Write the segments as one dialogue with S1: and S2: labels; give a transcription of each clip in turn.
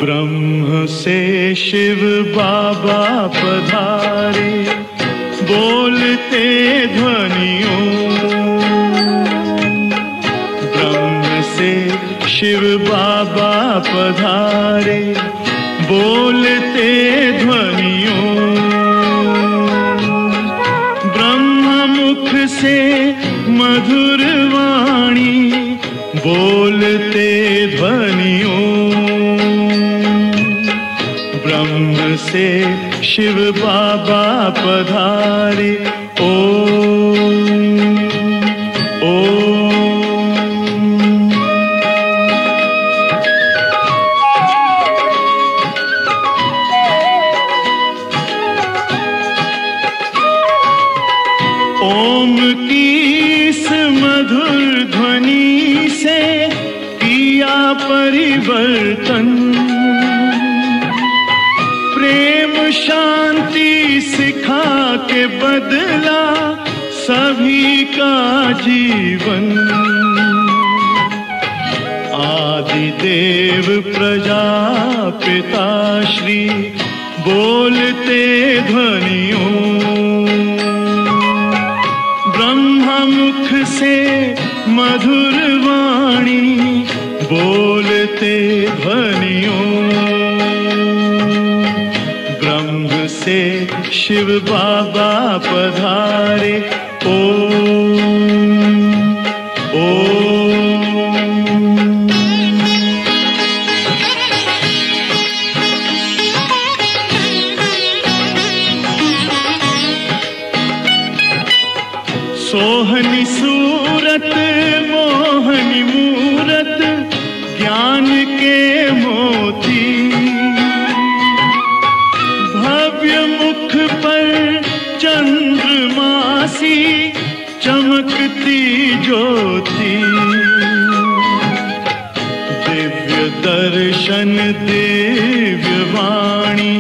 S1: ब्रह्म से शिव बाबा पधारे, बोलते ध्वनियों। ब्रह्म से शिव बाबा पधारे, बोलते ध्वनियों। ब्रह्म मुख से मधुर वाणी, बोलते ध्वनियों। ब्रह्म से शिव बाबा पधारे, ओम ओम। ओम की इस मधुर ध्वनि से किया परिवर्तन, प्रेम शांति सिखा के बदला सभी का जीवन। आदि देव प्रजापिता श्री बोलते ध्वनियों। ब्रह्म मुख से मधुर वाणी, बोलते ध्वनियों। ब्रह्म से शिव बाबा पधारे, ओम ओम। सोहनी सूरत मोहनी मूरत, ज्ञान के मोती। भव्य मुख पर चंद्रमासी, चमकती ज्योति। दिव्य दर्शन दिव्य वाणी,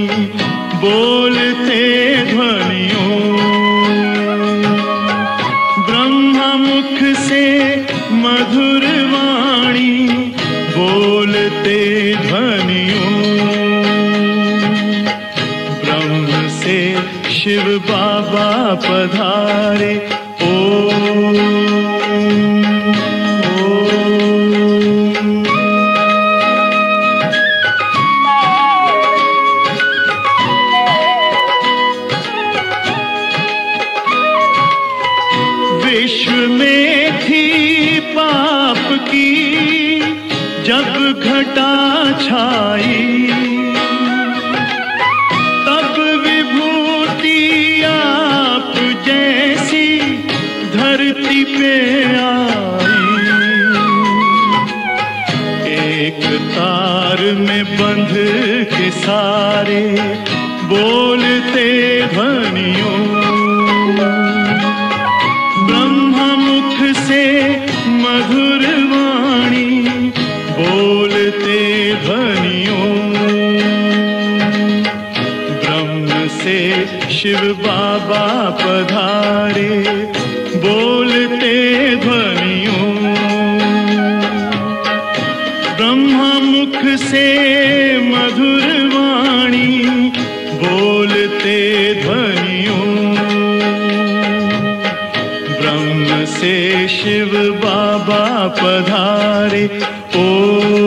S1: बोलते ध्वनियों। ब्रह्म मुख से मधुर वाणी, बोलते ध्वनियों। ब्रह्म से शिव बाबा पधारे, ओम ओम। विश्व में थी पाप की जब घटा छाई, तब विभूति आप जैसी धरती पे आई। एक तार में बंध के सारे, बोलते ध्वनियों। ब्रह्म मुख से मधुर वाणी, बोलते ध्वनियों। ब्रह्म से शिव बाबा पधारे, बोलते ध्वनियों। ब्रह्म मुख से मधुर वाणी, बोलते ध्वनियों। ब्रह्म से शिव बाबा पधारे, ओम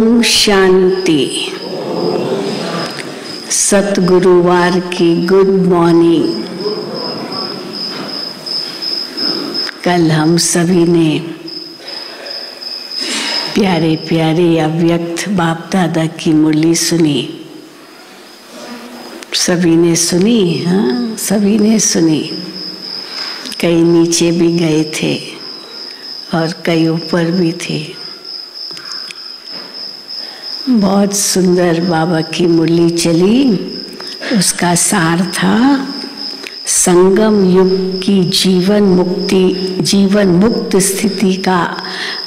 S2: ओम शांति। सतगुरुवार की गुड मॉर्निंग। कल हम सभी ने प्यारे प्यारे अव्यक्त बाप दादा की मुरली सुनी। सभी ने सुनी, हाँ सभी ने सुनी। कई नीचे भी गए थे और कई ऊपर भी थे। बहुत सुंदर बाबा की मुरली चली। उसका सार था संगम युग की जीवन मुक्त स्थिति का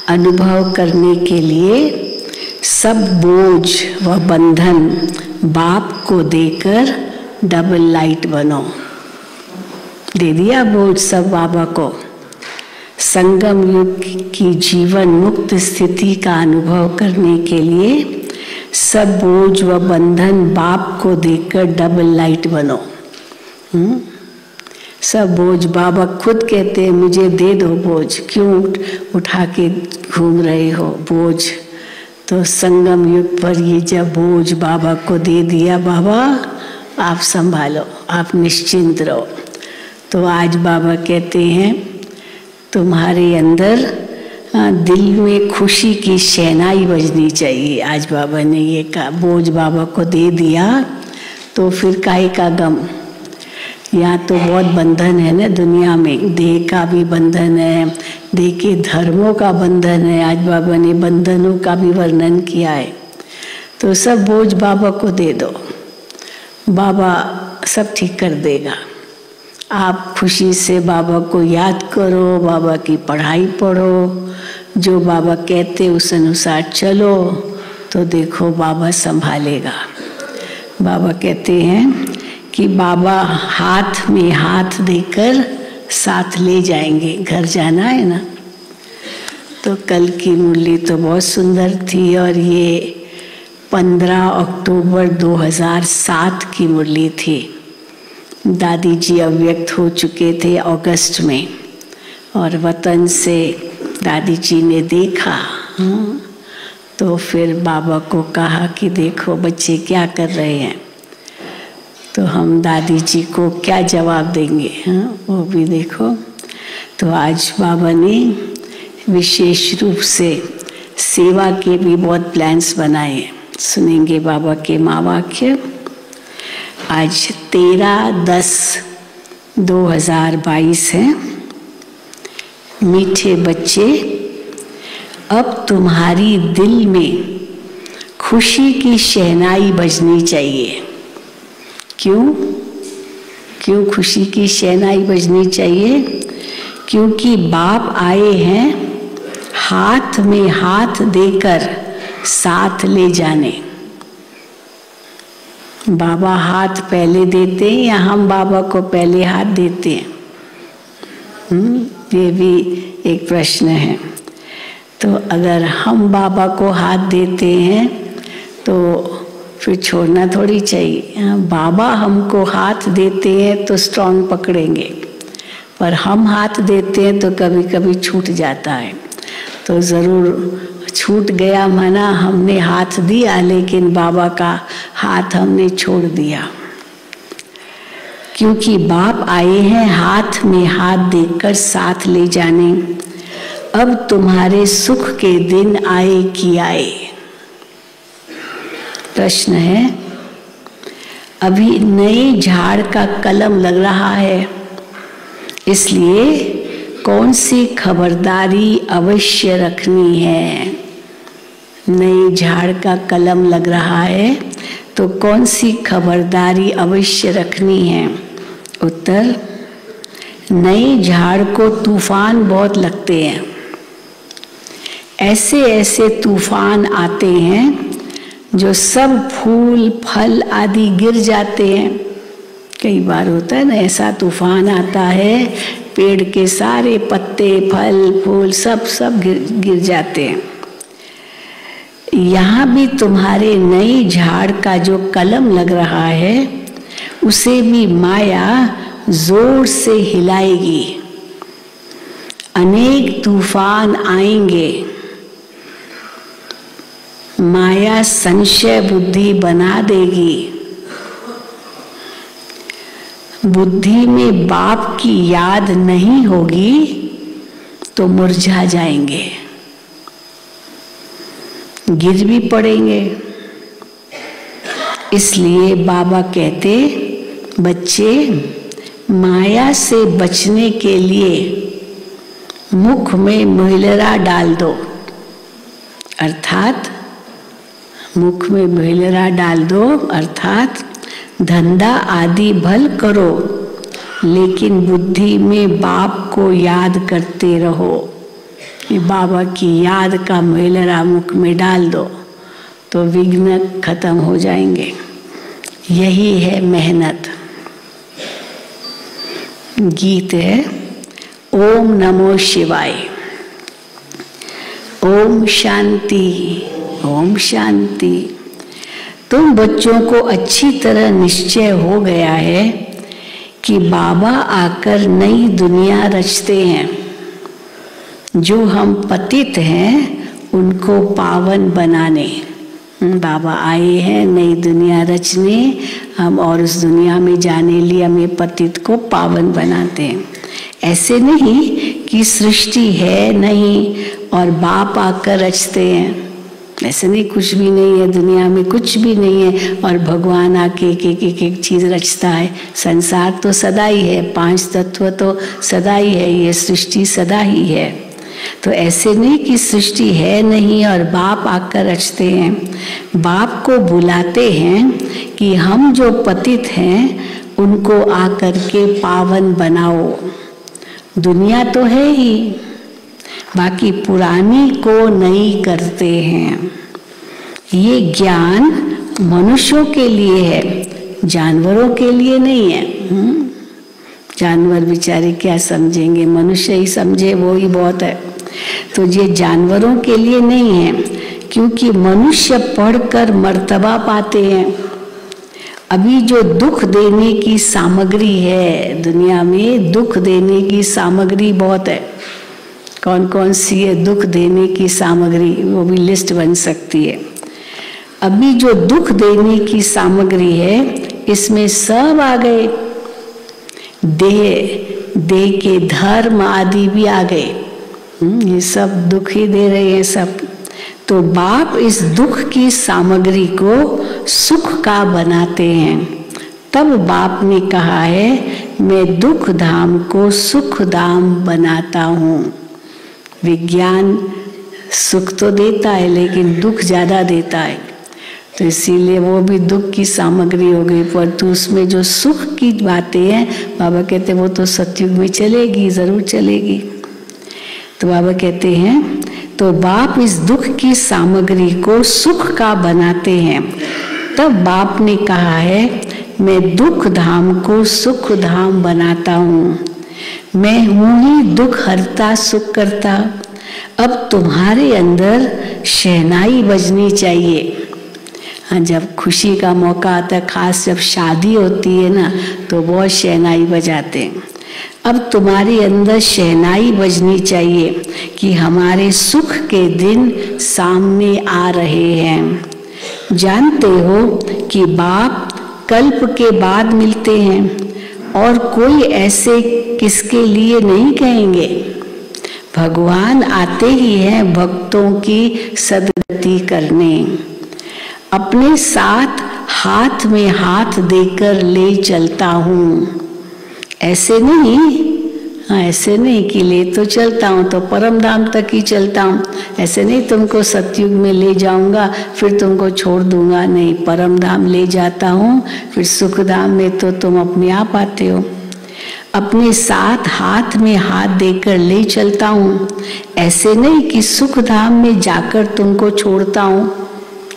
S2: अनुभव करने के लिए सब बोझ व बंधन बाप को देकर डबल लाइट बनो। दे दिया बोझ सब बाबा को। संगम युग की जीवन मुक्त स्थिति का अनुभव करने के लिए सब बोझ व बंधन बाप को देकर डबल लाइट बनो। सब बोझ बाबा खुद कहते हैं मुझे दे दो बोझ, क्यों उठा के घूम रहे हो बोझ। तो संगम युग पर ये जब बोझ बाबा को दे दिया, बाबा आप संभालो, आप निश्चिंत रहो। तो आज बाबा कहते हैं तुम्हारे अंदर दिल में खुशी की शहनाई बजनी चाहिए। आज बाबा ने ये कहा, बोझ बाबा को दे दिया तो फिर काहे का गम। यहाँ तो बहुत बंधन है ना दुनिया में, देह का भी बंधन है, देह के धर्मों का बंधन है। आज बाबा ने बंधनों का भी वर्णन किया है। तो सब बोझ बाबा को दे दो, बाबा सब ठीक कर देगा। आप खुशी से बाबा को याद करो, बाबा की पढ़ाई पढ़ो, जो बाबा कहते उस अनुसार चलो, तो देखो बाबा संभालेगा। बाबा कहते हैं कि बाबा हाथ में हाथ देकर साथ ले जाएंगे। घर जाना है ना। तो कल की मुरली तो बहुत सुंदर थी और ये 15 अक्टूबर 2007 की मुरली थी। दादी जी अव्यक्त हो चुके थे अगस्त में और वतन से दादी जी ने देखा। तो फिर बाबा को कहा कि देखो बच्चे क्या कर रहे हैं। तो हम दादी जी को क्या जवाब देंगे, वो भी देखो। तो आज बाबा ने विशेष रूप से सेवा के भी बहुत प्लान्स बनाए। सुनेंगे बाबा के महावाक्य। आज 13/10/2022 है। मीठे बच्चे, अब तुम्हारी दिल में खुशी की शहनाई बजनी चाहिए। क्यों खुशी की शहनाई बजनी चाहिए? क्योंकि बाप आए हैं हाथ में हाथ देकर साथ ले जाने। बाबा हाथ पहले देते हैं या हम बाबा को पहले हाथ देते हैं? ये भी एक प्रश्न है। तो अगर हम बाबा को हाथ देते हैं तो फिर छोड़ना थोड़ी चाहिए। बाबा हमको हाथ देते हैं तो स्ट्रॉन्ग पकड़ेंगे, पर हम हाथ देते हैं तो कभी कभी छूट जाता है। तो ज़रूर छूट गया, माना हमने हाथ दिया लेकिन बाबा का हाथ हमने छोड़ दिया। क्योंकि बाप आए हैं हाथ में हाथ देकर साथ ले जाने। अब तुम्हारे सुख के दिन आए कि आए। प्रश्न है, अभी नए झाड़ का कलम लग रहा है, इसलिए कौन सी खबरदारी अवश्य रखनी है? नए झाड़ का कलम लग रहा है तो कौन सी खबरदारी अवश्य रखनी है? उत्तर, नए झाड़ को तूफान बहुत लगते हैं। ऐसे ऐसे तूफान आते हैं जो सब फूल फल आदि गिर जाते हैं। कई बार होता है ना, ऐसा तूफान आता है पेड़ के सारे पत्ते फल फूल सब गिर जाते हैं। यहाँ भी तुम्हारे नए झाड़ का जो कलम लग रहा है उसे भी माया जोर से हिलाएगी। अनेक तूफान आएंगे, माया संशय बुद्धि बना देगी। बुद्धि में बाप की याद नहीं होगी तो मुरझा जाएंगे, गिर भी पड़ेंगे। इसलिए बाबा कहते, बच्चे माया से बचने के लिए मुख में महिलरा डाल दो, अर्थात मुख में महिलरा डाल दो, अर्थात धंधा आदि भल करो, लेकिन बुद्धि में बाप को याद करते रहो। बाबा की याद का महिलरा मुख में डाल दो तो विघ्न खत्म हो जाएंगे। यही है मेहनत। गीत है ओम नमो शिवाय। ओम शांति, ओम शांति। तुम बच्चों को अच्छी तरह निश्चय हो गया है कि बाबा आकर नई दुनिया रचते हैं। जो हम पतित हैं उनको पावन बनाने बाबा आए हैं, नई दुनिया रचने। हम और उस दुनिया में जाने लिए हमें पतित को पावन बनाते हैं। ऐसे नहीं कि सृष्टि है नहीं और बाप आकर रचते हैं, ऐसे नहीं, कुछ भी नहीं है दुनिया में, कुछ भी नहीं है और भगवान आके एक चीज रचता है। संसार तो सदा ही है, 5 तत्व तो सदा ही है, ये सृष्टि सदा ही है। तो ऐसे नहीं कि सृष्टि है नहीं और बाप आकर रचते हैं। बाप को बुलाते हैं कि हम जो पतित हैं उनको आकर के पावन बनाओ। दुनिया तो है ही, बाकी पुरानी को नई करते हैं। ये ज्ञान मनुष्यों के लिए है, जानवरों के लिए नहीं है। जानवर बेचारे क्या समझेंगे, मनुष्य ही समझे वो ही बहुत है। तो ये जानवरों के लिए नहीं है, क्योंकि मनुष्य पढ़कर मर्तबा पाते हैं। अभी जो दुख देने की सामग्री है दुनिया में, दुख देने की सामग्री बहुत है। कौन कौन सी है दुख देने की सामग्री, वो भी लिस्ट बन सकती है। अभी जो दुख देने की सामग्री है इसमें सब आ गए, देह के धर्म आदि भी आ गए। ये सब दुख ही दे रहे हैं सब। तो बाप इस दुख की सामग्री को सुख का बनाते हैं। तब बाप ने कहा है, मैं दुख धाम को सुख धाम बनाता हूँ। विज्ञान सुख तो देता है लेकिन दुख ज्यादा देता है, तो इसीलिए वो भी दुख की सामग्री हो गई। पर तो उसमें जो सुख की बातें हैं, बाबा कहते वो तो सतयुग में चलेगी, जरूर चलेगी। तो बाबा कहते हैं, तो बाप इस दुख की सामग्री को सुख का बनाते हैं। तब बाप ने कहा है, मैं दुख धाम को सुख धाम बनाता हूँ। मैं हूँ ही दुख हरता सुख करता। अब तुम्हारे अंदर शहनाई बजनी चाहिए। हाँ, जब खुशी का मौका आता है, खास जब शादी होती है ना, तो बहुत शहनाई बजाते हैं। अब तुम्हारे अंदर शहनाई बजनी चाहिए कि हमारे सुख के दिन सामने आ रहे हैं। जानते हो कि बाप कल्प के बाद मिलते हैं और कोई ऐसे किसके लिए नहीं कहेंगे। भगवान आते ही हैं भक्तों की सदगति करने। अपने साथ हाथ में हाथ देकर ले चलता हूँ। ऐसे नहीं, हाँ ऐसे नहीं कि ले तो चलता हूँ तो परम धाम तक ही चलता हूँ। ऐसे नहीं तुमको सतयुग में ले जाऊंगा फिर तुमको छोड़ दूंगा, नहीं, परम धाम ले जाता हूँ, फिर सुख धाम में तो तुम अपने आप आते हो। अपने साथ हाथ में हाथ देकर ले चलता हूँ। ऐसे नहीं कि सुख धाम में जाकर तुमको छोड़ता हूँ,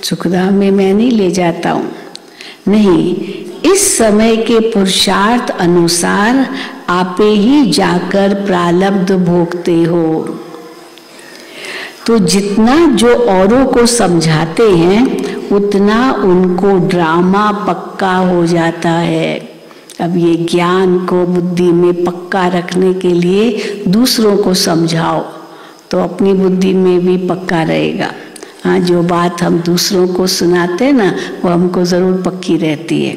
S2: सुख धाम में मैं नहीं ले जाता हूँ, नहीं, इस समय के पुरुषार्थ अनुसार आपे ही जाकर प्रारब्ध भोगते हो। तो जितना जो औरों को समझाते हैं उतना उनको ड्रामा पक्का हो जाता है। अब ये ज्ञान को बुद्धि में पक्का रखने के लिए दूसरों को समझाओ तो अपनी बुद्धि में भी पक्का रहेगा। हाँ, जो बात हम दूसरों को सुनाते हैं ना, वो हमको जरूर पक्की रहती है।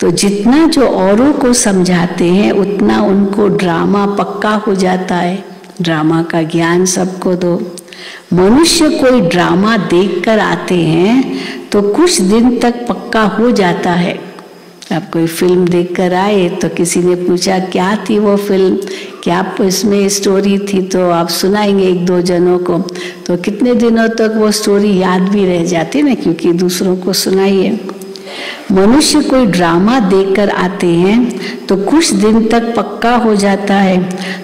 S2: तो जितना जो औरों को समझाते हैं उतना उनको ड्रामा पक्का हो जाता है। ड्रामा का ज्ञान सबको दो। मनुष्य कोई ड्रामा देखकर आते हैं तो कुछ दिन तक पक्का हो जाता है। अब कोई फिल्म देखकर आए तो किसी ने पूछा क्या थी वो फिल्म, क्या इसमें स्टोरी थी, तो आप सुनाएंगे एक दो जनों को, तो कितने दिनों तक वो स्टोरी याद भी रह जाती ना, क्योंकि दूसरों को सुनाई है। मनुष्य कोई ड्रामा देखकर आते हैं तो कुछ दिन तक पक्का हो जाता है।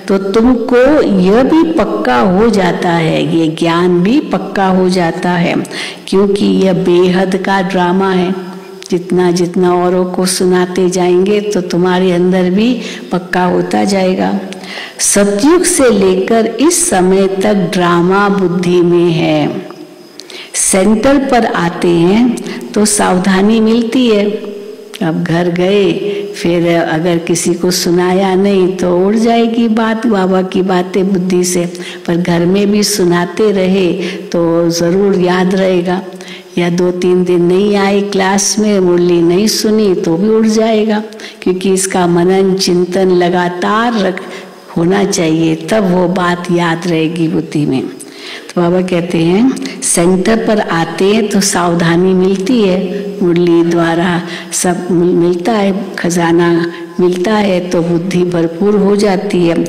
S2: तो तुमको यह भी पक्का हो जाता है, ये ज्ञान भी पक्का हो जाता है, क्योंकि यह बेहद का ड्रामा है। जितना जितना औरों को सुनाते जाएंगे तो तुम्हारे अंदर भी पक्का होता जाएगा। सतयुग से लेकर इस समय तक ड्रामा बुद्धि में है। सेंटर पर आते हैं तो सावधानी मिलती है। अब घर गए, फिर अगर किसी को सुनाया नहीं तो उड़ जाएगी बात, बाबा की बातें बुद्धि से। पर घर में भी सुनाते रहे तो ज़रूर याद रहेगा। या 2-3 दिन नहीं आए क्लास में, मुरली नहीं सुनी तो भी उड़ जाएगा, क्योंकि इसका मनन चिंतन लगातार होना चाहिए, तब वो बात याद रहेगी बुद्धि में। तो बाबा कहते हैं सेंटर पर आते हैं तो सावधानी मिलती है, मुरली द्वारा सब मिलता है, खजाना मिलता है, तो बुद्धि भरपूर हो जाती है।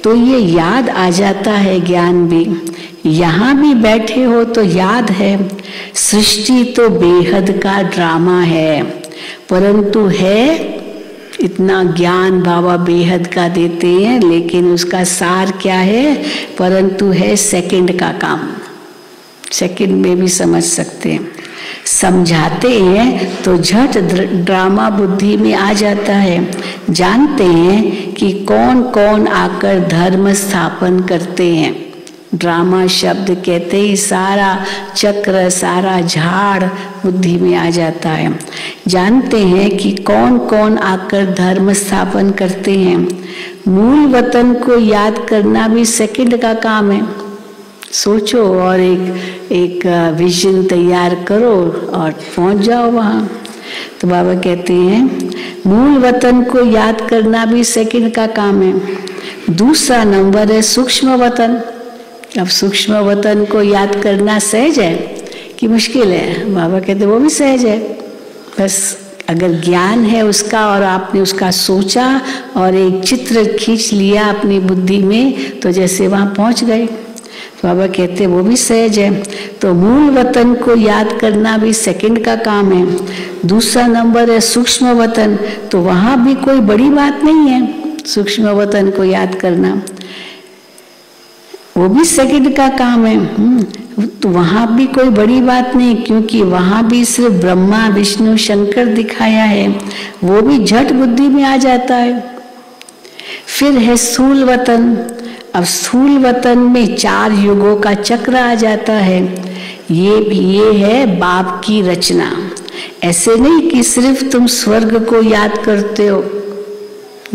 S2: तो ये याद आ जाता है ज्ञान भी। यहाँ भी बैठे हो तो याद है, सृष्टि तो बेहद का ड्रामा है, परंतु है इतना ज्ञान बाबा बेहद का देते हैं, लेकिन उसका सार क्या है, परंतु है सेकंड का काम। सेकंड में भी समझ सकते हैं। समझाते हैं तो झट ड्रामा बुद्धि में आ जाता है। जानते हैं कि कौन कौन आकर धर्म स्थापन करते हैं। ड्रामा शब्द कहते ही सारा चक्र, सारा झाड़ बुद्धि में आ जाता है। जानते हैं कि कौन कौन आकर धर्म स्थापन करते हैं। मूल वतन को याद करना भी सेकंड का काम है। सोचो और एक विजन तैयार करो और पहुंच जाओ वहाँ। तो बाबा कहते हैं मूल वतन को याद करना भी सेकंड का काम है। दूसरा नंबर है सूक्ष्म वतन। अब सूक्ष्म वतन को याद करना सहज है कि मुश्किल है? बाबा कहते वो भी सहज है, बस अगर ज्ञान है उसका और आपने उसका सोचा और एक चित्र खींच लिया अपनी बुद्धि में, तो जैसे वहाँ पहुँच गए। तो बाबा कहते वो भी सहज है। तो मूल वतन को याद करना भी सेकंड का काम है। दूसरा नंबर है सूक्ष्म वतन, तो वहाँ भी कोई बड़ी बात नहीं है सूक्ष्म वतन को याद करना, वो भी सेकंड का काम है। तो वहाँ भी कोई बड़ी बात नहीं, क्योंकि वहाँ भी सिर्फ ब्रह्मा विष्णु शंकर दिखाया है, वो भी झट बुद्धि में आ जाता है। फिर है स्थूल वतन। अब स्थूल वतन में 4 युगों का चक्र आ जाता है। ये है बाप की रचना। ऐसे नहीं कि सिर्फ तुम स्वर्ग को याद करते हो।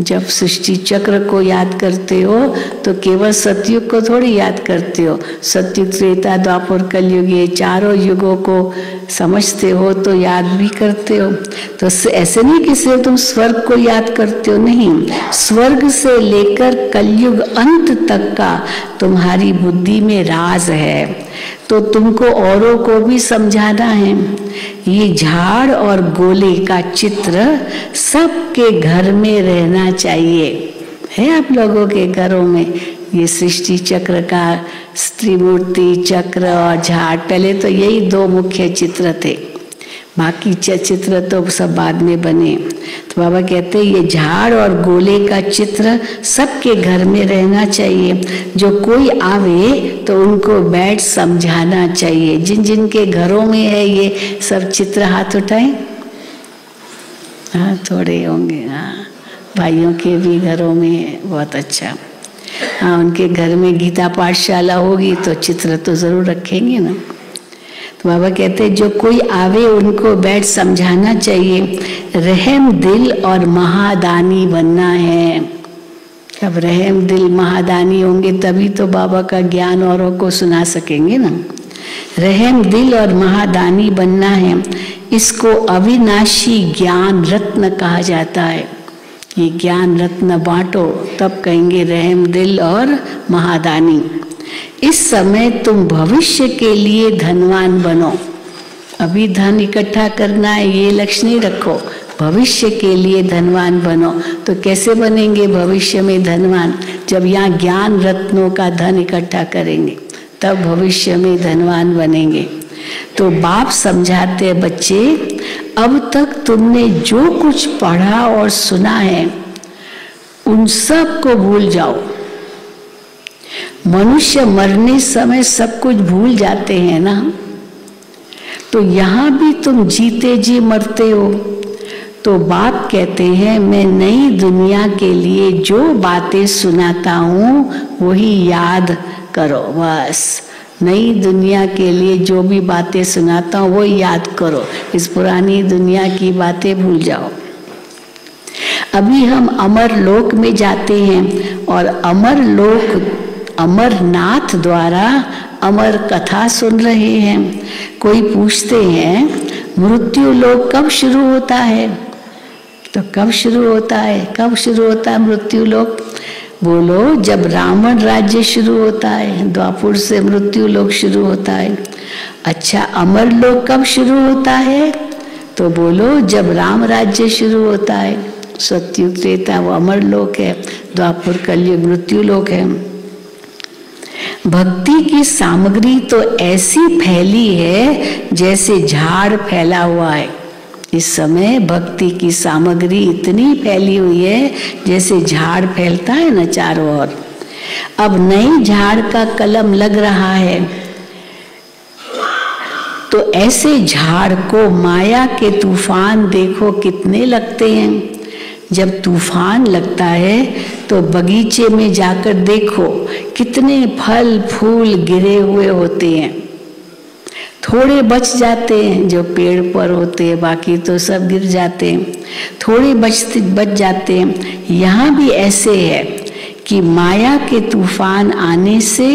S2: जब सृष्टि चक्र को याद करते हो तो केवल सतयुग को थोड़ी याद करते हो। सतयुग, त्रेता, द्वापर, कलयुग, ये चारों युगों को समझते हो तो याद भी करते हो। तो ऐसे नहीं कि सिर्फ तुम स्वर्ग को याद करते हो, नहीं, स्वर्ग से लेकर कलयुग अंत तक का तुम्हारी बुद्धि में राज है। तो तुमको औरों को भी समझाना है। ये झाड़ और गोले का चित्र सबके घर में रहना चाहिए। है आप लोगों के घरों में ये सृष्टि चक्र का त्रिमूर्ति चक्र और झाड़, पहले तो यही 2 मुख्य चित्र थे, बाकी चित्र तो सब बाद में बने। तो बाबा कहते हैं ये झाड़ और गोले का चित्र सबके घर में रहना चाहिए। जो कोई आवे तो उनको बैठ समझाना चाहिए। जिन जिन के घरों में है ये सब चित्र हाथ उठाएं। हाँ, थोड़े होंगे। हाँ, भाइयों के भी घरों में है, बहुत अच्छा। हाँ, उनके घर में गीता पाठशाला होगी तो चित्र तो जरूर रखेंगे ना। तो बाबा कहते हैं जो कोई आवे उनको बैठ समझाना चाहिए। रहम दिल और महादानी बनना है। अब रहम दिल महादानी होंगे तभी तो बाबा का ज्ञान औरों को सुना सकेंगे ना। रहम दिल और महादानी बनना है। इसको अविनाशी ज्ञान रत्न कहा जाता है। ये ज्ञान रत्न बांटो तब कहेंगे रहम दिल और महादानी। इस समय तुम भविष्य के लिए धनवान बनो। अभी धन इकट्ठा करना है, ये लक्ष्य नहीं रखो, भविष्य के लिए धनवान बनो। तो कैसे बनेंगे भविष्य में धनवान? जब यहाँ ज्ञान रत्नों का धन इकट्ठा करेंगे तब भविष्य में धनवान बनेंगे। तो बाप समझाते हैं, बच्चे अब तक तुमने जो कुछ पढ़ा और सुना है उन सब को भूल जाओ। मनुष्य मरने समय सब कुछ भूल जाते हैं ना, तो यहाँ भी तुम जीते जी मरते हो। तो बाप कहते हैं मैं नई दुनिया के लिए जो बातें सुनाता हूँ वही याद करो। बस नई दुनिया के लिए जो भी बातें सुनाता हूँ वो याद करो, इस पुरानी दुनिया की बातें भूल जाओ। अभी हम अमर लोक में जाते हैं और अमर लोक अमरनाथ द्वारा अमर कथा सुन रहे हैं। कोई पूछते हैं मृत्यु लोक कब शुरू होता है? तो कब शुरू होता है? कब शुरू होता है मृत्यु लोक? बोलो जब रावण राज्य शुरू होता है, द्वापुर से मृत्यु लोक शुरू होता है। अच्छा अमर लोक कब शुरू होता है? तो बोलो जब राम राज्य शुरू होता है। सतयुग त्रेता वो अमर लोक है, द्वापुर कलयुग मृत्यु लोक है। भक्ति की सामग्री तो ऐसी फैली है जैसे झाड़ फैला हुआ है। इस समय भक्ति की सामग्री इतनी फैली हुई है जैसे झाड़ फैलता है ना चारों ओर। अब नई झाड़ का कलम लग रहा है, तो ऐसे झाड़ को माया के तूफान देखो कितने लगते हैं। जब तूफान लगता है तो बगीचे में जाकर देखो कितने फल फूल गिरे हुए होते हैं। थोड़े बच जाते हैं जो पेड़ पर होते हैं, बाकी तो सब गिर जाते हैं। थोड़े बच जाते हैं। यहाँ भी ऐसे है कि माया के तूफान आने से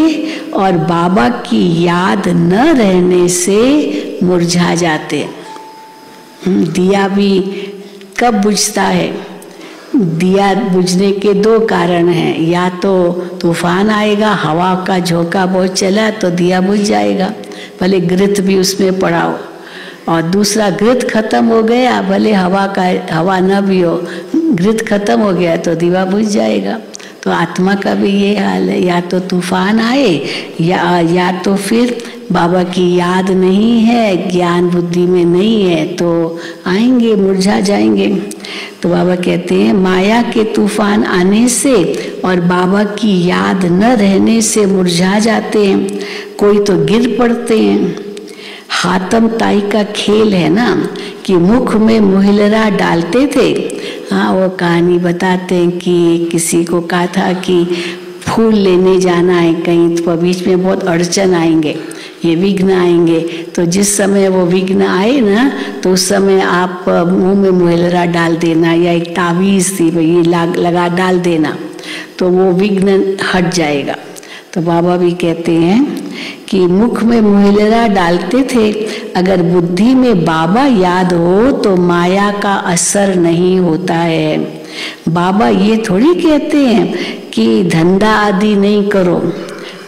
S2: और बाबा की याद न रहने से मुरझा जाते हैं। दिया भी कब बुझता है? दिया बुझने के दो कारण हैं, या तो तूफान आएगा, हवा का झोंका बहुत चला तो दिया बुझ जाएगा, भले घृत भी उसमें पड़ा हो, और दूसरा घृत खत्म हो गया, भले हवा न भी हो, घृत खत्म हो गया तो दिया बुझ जाएगा। तो आत्मा का भी ये हाल है, या तो तूफान आए या तो फिर बाबा की याद नहीं है, ज्ञान बुद्धि में नहीं है तो आएंगे, मुरझा जाएंगे। तो बाबा कहते हैं माया के तूफान आने से और बाबा की याद न रहने से मुरझा जाते हैं। कोई तो गिर पड़ते हैं। हातम ताई का खेल है ना कि मुख में मुहिलरा डालते थे। हाँ, वो कहानी बताते हैं कि किसी को कहा था कि फूल लेने जाना है कहीं, तो बीच में बहुत अड़चन आएंगे, ये विघ्न आएंगे, तो जिस समय वो विघ्न आए ना तो उस समय आप मुंह में मुहिलरा डाल देना, या एक तावीज़ थी ये लगा डाल देना, तो वो विघ्न हट जाएगा। तो बाबा भी कहते हैं कि मुख में मुहिलरा डालते थे, अगर बुद्धि में बाबा याद हो तो माया का असर नहीं होता है। बाबा ये थोड़ी कहते हैं कि धंधा आदि नहीं करो,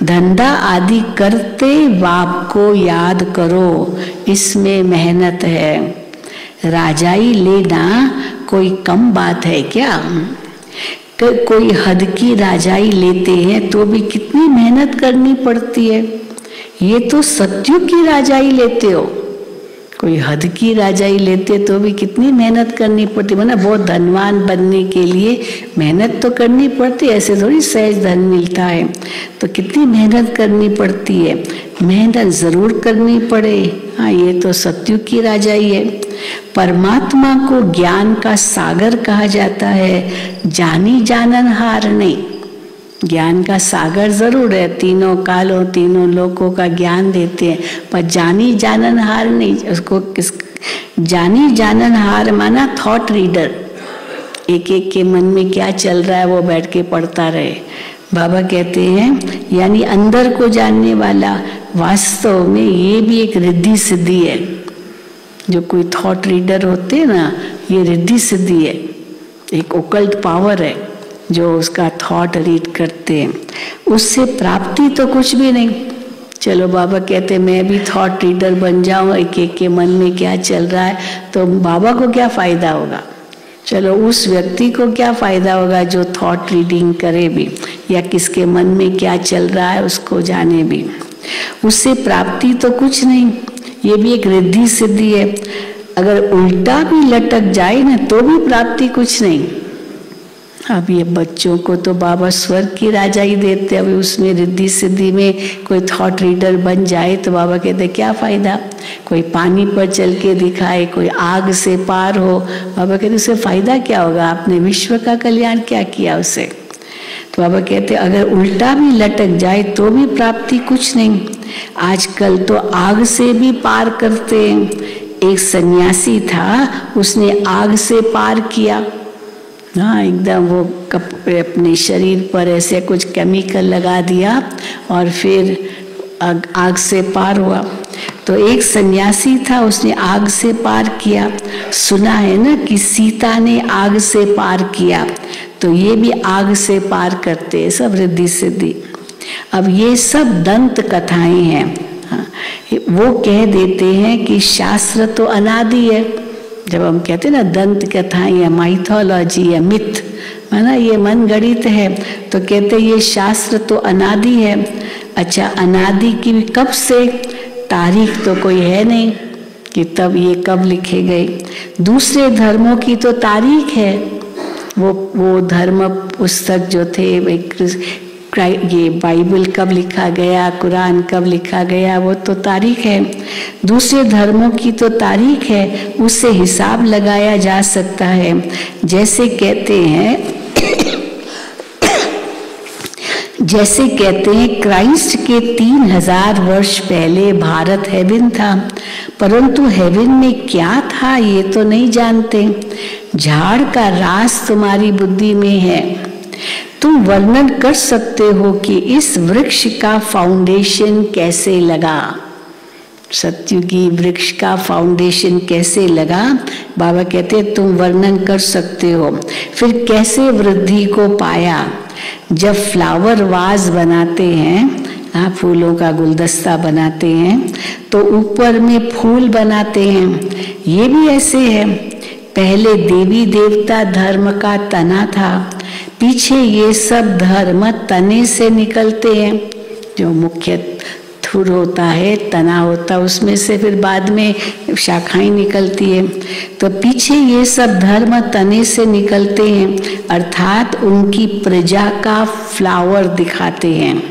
S2: धंधा आदि करते बाप को याद करो, इसमें मेहनत है। राजाई लेना कोई कम बात है क्या? कोई हद की राजाई लेते हैं तो भी कितनी मेहनत करनी पड़ती है। ये तो सत्युग की राजाई लेते हो, कोई हद की राजाई लेते तो भी कितनी मेहनत करनी पड़ती है। मतलब बहुत धनवान बनने के लिए मेहनत तो करनी पड़ती है, ऐसे थोड़ी सहज धन मिलता है, तो कितनी मेहनत करनी पड़ती है। मेहनत जरूर करनी पड़े। हाँ, ये तो सत्युग की राजाई है। परमात्मा को ज्ञान का सागर कहा जाता है, जानी जानन हार नहीं। ज्ञान का सागर जरूर है, तीनों कालों तीनों लोकों का ज्ञान देते हैं, पर जानी जानन हार नहीं। उसको जानी जानन हार माना थॉट रीडर, एक एक के मन में क्या चल रहा है वो बैठ के पढ़ता रहे। बाबा कहते हैं यानी अंदर को जानने वाला, वास्तव में ये भी एक रिद्धि सिद्धि है। जो कोई थॉट रीडर होते हैं ना, ये रिद्धि सिद्धि है, एक ओकल्ट पावर है जो उसका थॉट रीड करते हैं। उससे प्राप्ति तो कुछ भी नहीं। चलो बाबा कहते मैं भी थॉट रीडर बन जाऊं, एक एक के मन में क्या चल रहा है, तो बाबा को क्या फायदा होगा? चलो उस व्यक्ति को क्या फायदा होगा जो थॉट रीडिंग करे भी, या किसके मन में क्या चल रहा है उसको जाने भी। उससे प्राप्ति तो कुछ नहीं, ये भी एक रिद्धि सिद्धि है। अगर उल्टा भी लटक जाए ना तो भी प्राप्ति कुछ नहीं। अब ये बच्चों को तो बाबा स्वर्ग की राजा ही देते, अभी उसमें रिद्धि सिद्धि में कोई थॉट रीडर बन जाए तो बाबा कहते क्या फायदा? कोई पानी पर चल के दिखाए, कोई आग से पार हो, बाबा कहते उससे फायदा क्या होगा? आपने विश्व का कल्याण क्या किया उसे? तो बाबा कहते अगर उल्टा भी लटक जाए तो भी प्राप्ति कुछ नहीं। आजकल तो आग से भी पार करते हैं। एक सन्यासी था, उसने आग से पार किया। हाँ, एकदम वो अपने शरीर पर ऐसे कुछ केमिकल लगा दिया और फिर आग से पार हुआ। तो एक सन्यासी था, उसने आग से पार किया। सुना है ना कि सीता ने आग से पार किया, तो ये भी आग से पार करते हैं, सब रिद्धि सिद्धि। अब ये सब दंत कथाएं हैं। हाँ, वो कह देते हैं कि शास्त्र तो अनादि है। जब हम कहते हैं ना दंत कथाएं या माइथोलॉजी या मिथ, माना ये मन गणित है, तो कहते ये शास्त्र तो अनादि है। अच्छा, अनादि की कब से? तारीख तो कोई है नहीं कि तब ये कब लिखे गए। दूसरे धर्मों की तो तारीख है। वो धर्म पुस्तक जो थे, ये बाइबल कब लिखा गया, कुरान कब लिखा गया, वो तो तारीख है। दूसरे धर्मों की तो तारीख है, उससे हिसाब लगाया जा सकता है। जैसे कहते हैं क्राइस्ट के 3000 वर्ष पहले भारत हेवन था, परंतु हेवन में क्या था ये तो नहीं जानते। झाड़ का राज तुम्हारी बुद्धि में है। तुम वर्णन कर सकते हो कि इस वृक्ष का फाउंडेशन कैसे लगा। सत्युगी वृक्ष का फाउंडेशन कैसे लगा? बाबा कहते तुम वर्णन कर सकते हो। फिर कैसे वृद्धि को पाया? जब फ्लावर वाज बनाते हैं, फूलों का गुलदस्ता बनाते हैं, तो ऊपर में फूल बनाते हैं। ये भी ऐसे है। पहले देवी देवता धर्म का तना था, पीछे ये सब धर्म तने से निकलते हैं। जो मुख्य थुर होता है, तना होता, उसमें से फिर बाद में शाखाएं निकलती है। तो पीछे ये सब धर्म तने से निकलते हैं, अर्थात उनकी प्रजा का फ्लावर दिखाते हैं।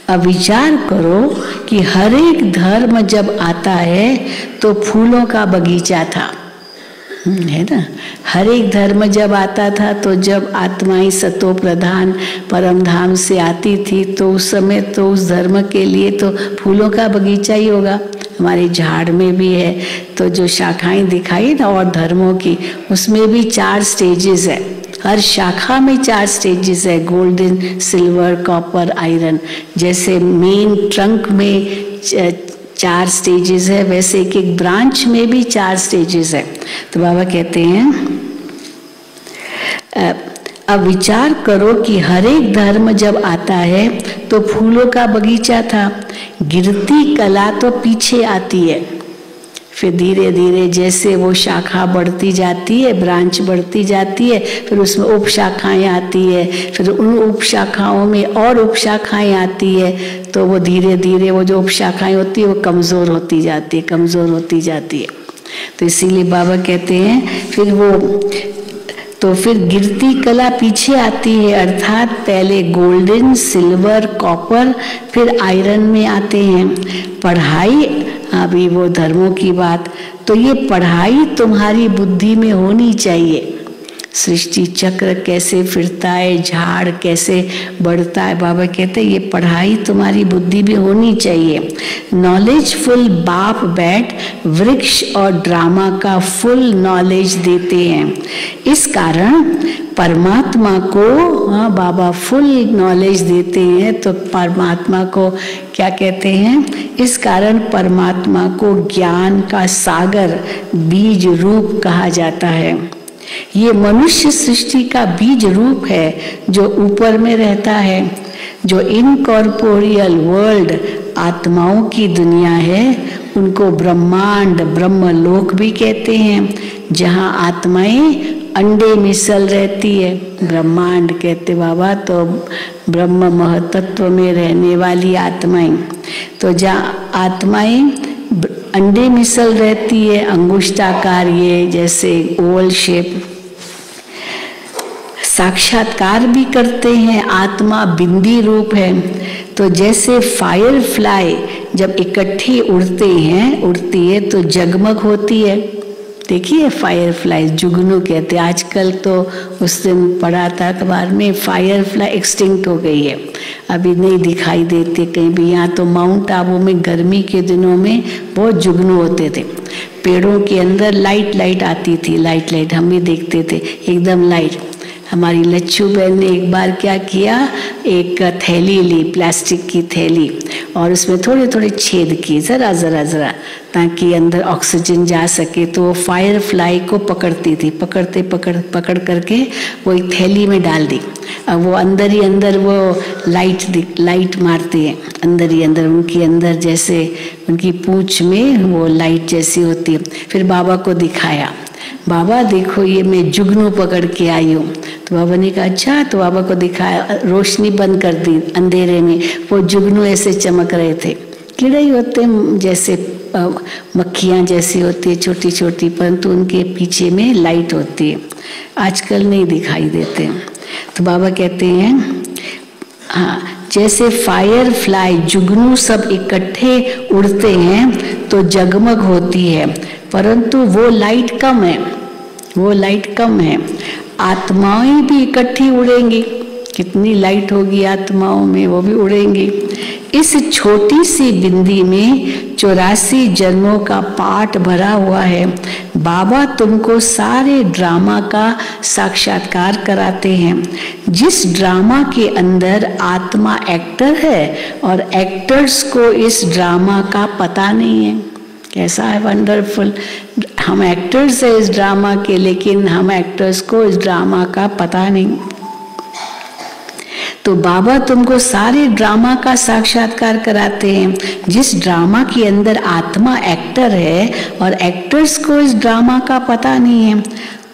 S2: अब विचार करो कि हर एक धर्म जब आता है तो फूलों का बगीचा था, है ना। हर एक धर्म जब आता था तो जब आत्माएं सतो प्रधान परम धाम से आती थी तो उस समय तो उस धर्म के लिए तो फूलों का बगीचा ही होगा। हमारे झाड़ में भी है, तो जो शाखाएं दिखाई ना और धर्मों की, उसमें भी 4 स्टेजेस है। हर शाखा में 4 स्टेजेस है, गोल्डन, सिल्वर, कॉपर, आयरन। जैसे मेन ट्रंक में 4 स्टेजेस है, वैसे एक एक ब्रांच में भी 4 स्टेजेस है। तो बाबा कहते हैं अब विचार करो कि हर एक धर्म जब आता है तो फूलों का बगीचा था। गिरती कला तो पीछे आती है, फिर धीरे धीरे जैसे वो शाखा बढ़ती जाती है, ब्रांच बढ़ती जाती है, फिर उसमें उप शाखाएं आती है, फिर उन उप शाखाओं में और उप शाखाएं आती है, तो वो धीरे धीरे वो जो उप शाखाएं होती है वो कमज़ोर होती जाती है, कमज़ोर होती जाती है। तो इसीलिए बाबा कहते हैं फिर गिरती कला पीछे आती है, अर्थात पहले गोल्डन, सिल्वर, कॉपर, फिर आयरन में आते हैं। पढ़ाई, अभी वो धर्मों की बात, तो ये पढ़ाई तुम्हारी बुद्धि में होनी चाहिए। सृष्टि चक्र कैसे फिरता है, झाड़ कैसे बढ़ता है, बाबा कहते हैं ये पढ़ाई तुम्हारी बुद्धि में होनी चाहिए। नॉलेजफुल बाप बैठ वृक्ष और ड्रामा का फुल नॉलेज देते हैं। इस कारण परमात्मा को, हाँ, बाबा फुल नॉलेज देते हैं तो परमात्मा को क्या कहते हैं? इस कारण परमात्मा को ज्ञान का सागर, बीज रूप कहा जाता है। ये मनुष्य सृष्टि का बीज रूप है जो ऊपर में रहता है। जो इनकॉर्पोरियल वर्ल्ड, आत्माओं की दुनिया है, उनको ब्रह्मांड, ब्रह्मलोक भी कहते हैं, जहाँ आत्माएं अंडे मिसल रहती है। ब्रह्मांड कहते बाबा तो ब्रह्म महतत्व में रहने वाली आत्माएं। तो जहाँ आत्माएं अंडे मिसल रहती है, अंगुष्ठाकार, ये जैसे ओवल शेप, साक्षात्कार भी करते हैं, आत्मा बिंदी रूप है। तो जैसे फायर फ्लाई जब इकट्ठी उड़ती है तो जगमग होती है। देखिए फायर फ्लाई, जुगनू कहते हैं। आजकल तो उस दिन पढ़ा था अखबार में, फायर फ्लाई एक्सटिंक्ट हो गई है, अभी नहीं दिखाई देते कहीं भी। यहाँ तो माउंट आबू में गर्मी के दिनों में बहुत जुगनू होते थे, पेड़ों के अंदर लाइट आती थी, लाइट हम भी देखते थे, एकदम लाइट। हमारी लच्छू बहन ने एक बार क्या किया, एक थैली ली, प्लास्टिक की थैली, और उसमें थोड़े थोड़े छेद किए, जरा, ताकि अंदर ऑक्सीजन जा सके। तो वो फायर फ्लाई को पकड़ती थी, पकड़ करके वो एक थैली में डाल दी। अब वो अंदर ही अंदर वो लाइट मारते हैं, अंदर ही अंदर, उनके अंदर जैसे उनकी पूंछ में वो लाइट जैसी होती है। फिर बाबा को दिखाया, बाबा देखो ये मैं जुगनू पकड़ के आई हूँ। तो बाबा ने कहा अच्छा। तो बाबा को दिखाया, रोशनी बंद कर दी, अंधेरे में वो जुगनू ऐसे चमक रहे थे। कीड़े ही होते हैं जैसे मक्खियाँ जैसी होती है, छोटी छोटी, परंतु उनके पीछे में लाइट होती है, आजकल नहीं दिखाई देते। तो बाबा कहते हैं हाँ, जैसे फायर फ्लाई, जुगनू सब इकट्ठे उड़ते हैं तो जगमग होती है, परंतु वो लाइट कम है। आत्माएं भी इकट्ठी उड़ेंगी, कितनी लाइट होगी आत्माओं में, वो भी उड़ेंगी। इस छोटी सी बिंदी में 84 जन्मों का पाठ भरा हुआ है। बाबा तुमको सारे ड्रामा का साक्षात्कार कराते हैं। जिस ड्रामा के अंदर आत्मा एक्टर है और एक्टर्स को इस ड्रामा का पता नहीं है। कैसा है वंडरफुल, हम एक्टर्स है इस ड्रामा के, लेकिन हम एक्टर्स को इस ड्रामा का पता नहीं। तो बाबा तुमको सारे ड्रामा का साक्षात्कार कराते हैं। जिस ड्रामा के अंदर आत्मा एक्टर है और एक्टर्स को इस ड्रामा का पता नहीं है।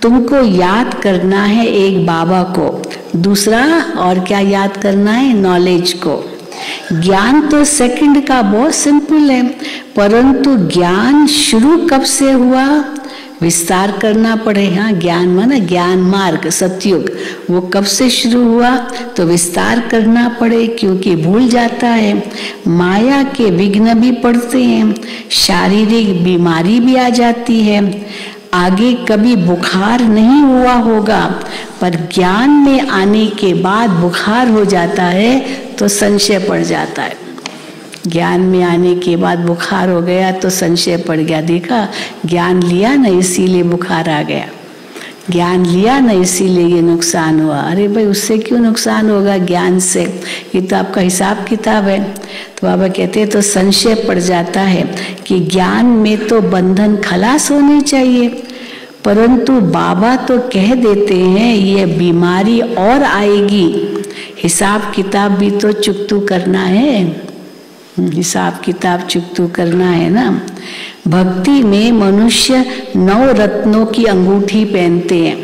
S2: तुमको याद करना है एक बाबा को, दूसरा और क्या याद करना है, नॉलेज को। ज्ञान तो सेकंड का बहुत सिंपल है, परंतु ज्ञान शुरू कब से हुआ, विस्तार करना पड़े। हाँ, ज्ञान माना ज्ञान मार्ग, सतयुग, वो कब से शुरू हुआ, तो विस्तार करना पड़े, क्योंकि भूल जाता है। माया के विघ्न भी पड़ते हैं, शारीरिक बीमारी भी आ जाती है। आगे कभी बुखार नहीं हुआ होगा, पर ज्ञान में आने के बाद बुखार हो जाता है तो संशय पड़ जाता है। ज्ञान में आने के बाद बुखार हो गया तो संशय पड़ गया, देखा ज्ञान लिया ना इसीलिए बुखार आ गया, ज्ञान लिया ना इसीलिए ये नुकसान हुआ। अरे भाई उससे क्यों नुकसान होगा, ज्ञान से, ये तो आपका हिसाब किताब है। तो बाबा कहते हैं तो संशय पड़ जाता है कि ज्ञान में तो बंधन खलास होने चाहिए, परंतु बाबा तो कह देते हैं ये बीमारी और आएगी, हिसाब किताब भी तो चुकतू करना है, हिसाब किताब चुकतू करना है ना। भक्ति में मनुष्य 9 रत्नों की अंगूठी पहनते हैं,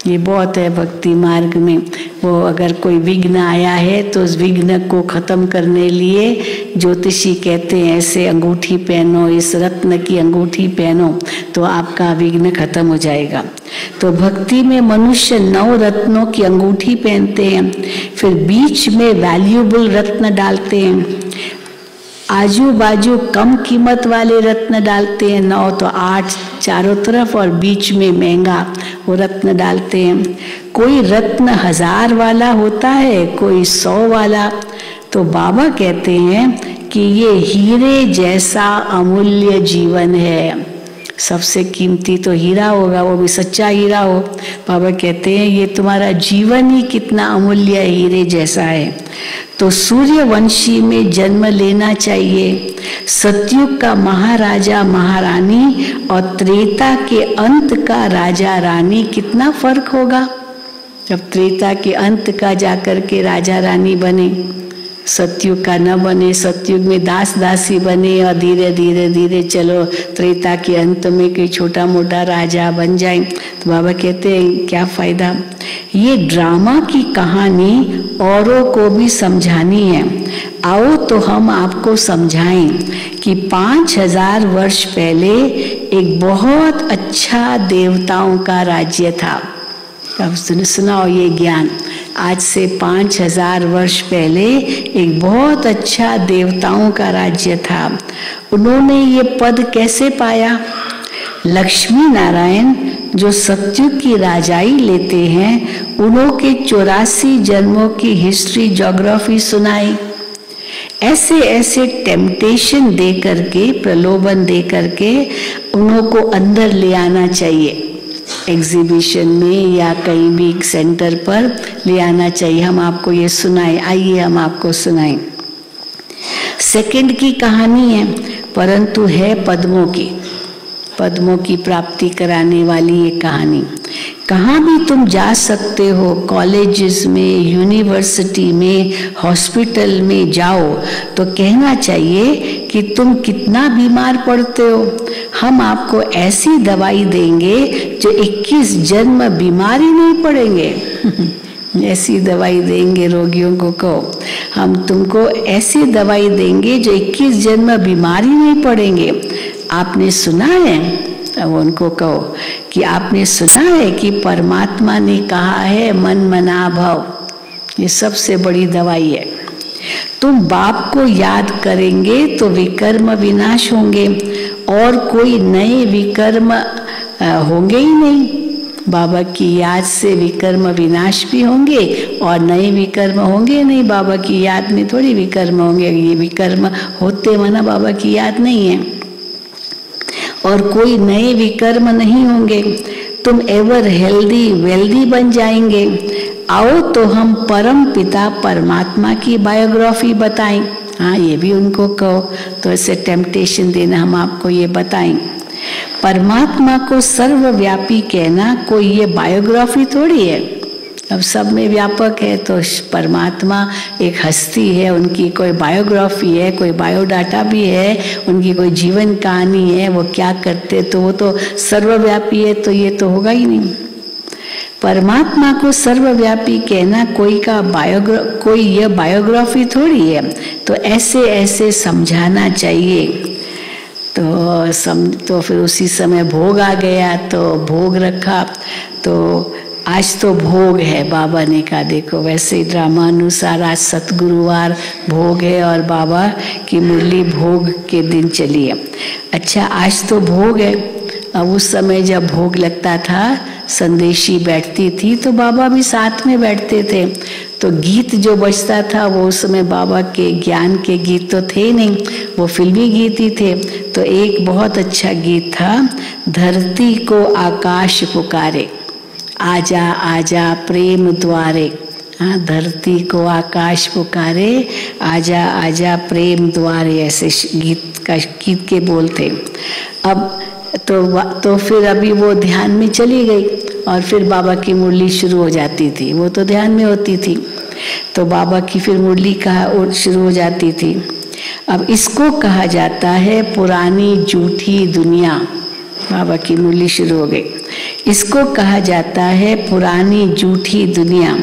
S2: ये बहुत है भक्ति मार्ग में। वो अगर कोई विघ्न आया है तो उस विघ्न को खत्म करने लिए ज्योतिषी कहते हैं ऐसे अंगूठी पहनो, इस रत्न की अंगूठी पहनो तो आपका विघ्न खत्म हो जाएगा। तो भक्ति में मनुष्य 9 रत्नों की अंगूठी पहनते हैं, फिर बीच में वैल्यूएबल रत्न डालते हैं, आजू बाजू कम कीमत वाले रत्न डालते हैं, 9 तो 8 चारों तरफ, और बीच में महंगा वो रत्न डालते हैं। कोई रत्न 1000 वाला होता है, कोई 100 वाला। तो बाबा कहते हैं कि ये हीरे जैसा अमूल्य जीवन है, सबसे कीमती तो हीरा होगा, वो भी सच्चा हीरा हो। बाबा कहते हैं ये तुम्हारा जीवन ही कितना अमूल्य हीरे जैसा है। तो सूर्यवंशी में जन्म लेना चाहिए। सतयुग का महाराजा महारानी और त्रेता के अंत का राजा रानी, कितना फर्क होगा जब त्रेता के अंत का जाकर के राजा रानी बने, सतयुग का न बने, सतयुग में दास दासी बने और धीरे धीरे धीरे चलो त्रेता के अंत में कोई छोटा मोटा राजा बन जाए। तो बाबा कहते हैं क्या फायदा। ये ड्रामा की कहानी औरों को भी समझानी है। आओ तो हम आपको समझाएं कि 5000 वर्ष पहले एक बहुत अच्छा देवताओं का राज्य था। अब सुनाओ ये ज्ञान। आज से 5000 वर्ष पहले एक बहुत अच्छा देवताओं का राज्य था। उन्होंने ये पद कैसे पाया? लक्ष्मी नारायण जो सतयुग की राजाई लेते हैं, उन्होंने 84 जन्मों की हिस्ट्री ज्योग्राफी सुनाई। ऐसे ऐसे टेम्पटेशन दे करके, प्रलोभन दे करके उनको अंदर ले आना चाहिए। एग्जीबिशन में या कहीं भी सेंटर पर ले आना चाहिए। हम आपको ये सुनाएं, आइए हम आपको सुनाएं। सेकंड की कहानी है, परंतु है पद्मों की, पद्मों की प्राप्ति कराने वाली ये कहानी। कहाँ भी तुम जा सकते हो, कॉलेजेस में, यूनिवर्सिटी में, हॉस्पिटल में जाओ तो कहना चाहिए कि तुम कितना बीमार पड़ते हो। हम आपको ऐसी दवाई देंगे जो 21 जन्म बीमारी नहीं पड़ेंगे। ऐसी दवाई देंगे रोगियों को, कहो हम तुमको ऐसी दवाई देंगे जो 21 जन्म बीमारी नहीं पड़ेंगे। आपने सुना है, अब उनको कहो कि आपने सुना है कि परमात्मा ने कहा है मन मना भव। ये सबसे बड़ी दवाई है। तुम बाप को याद करेंगे तो विकर्म विनाश होंगे और कोई नए विकर्म होंगे ही नहीं। बाबा की याद से विकर्म विनाश भी होंगे और नए विकर्म होंगे नहीं। बाबा की याद में थोड़ी विकर्म होंगे, ये विकर्म होते मना बाबा की याद नहीं है। और कोई नए विकर्म नहीं होंगे। तुम एवर हेल्दी वेल्दी बन जाएंगे। आओ तो हम परम पिता परमात्मा की बायोग्राफी बताएं। हाँ, ये भी उनको कहो तो ऐसे टेम्पटेशन देना, हम आपको ये बताएं। परमात्मा को सर्वव्यापी कहना कोई ये बायोग्राफी थोड़ी है। अब सब में व्यापक है तो परमात्मा एक हस्ती है, उनकी कोई बायोग्राफी है, कोई बायोडाटा भी है, उनकी कोई जीवन कहानी है, वो क्या करते, तो वो तो सर्वव्यापी है, तो ये तो होगा ही नहीं। परमात्मा को सर्वव्यापी कहना कोई ये बायोग्राफी थोड़ी है। तो ऐसे ऐसे समझाना चाहिए। तो फिर उसी समय भोग आ गया, तो भोग रखा। तो आज तो भोग है, बाबा ने कहा देखो वैसे ड्रामा अनुसार आज सतगुरुवार भोग है और बाबा की मुरली भोग के दिन चली है। अच्छा, आज तो भोग है। अब उस समय जब भोग लगता था, संदेशी बैठती थी तो बाबा भी साथ में बैठते थे। तो गीत जो बजता था वो उस समय बाबा के ज्ञान के गीत तो थे नहीं, वो फिल्मी गीत ही थे। तो एक बहुत अच्छा गीत था, धरती को आकाश पुकारे, आजा आजा प्रेम द्वारे। हाँ, धरती को आकाश पुकारे, आजा आजा प्रेम द्वारे, ऐसे गीत के बोल थे। अब तो फिर अभी वो ध्यान में चली गई और फिर बाबा की मुरली शुरू हो जाती थी। वो तो ध्यान में होती थी, तो बाबा की फिर मुरली कहा शुरू हो जाती थी। अब इसको कहा जाता है पुरानी झूठी दुनिया। बाबा की मुरली शुरू हो गई। इसको कहा जाता है पुरानी झूठी दुनिया।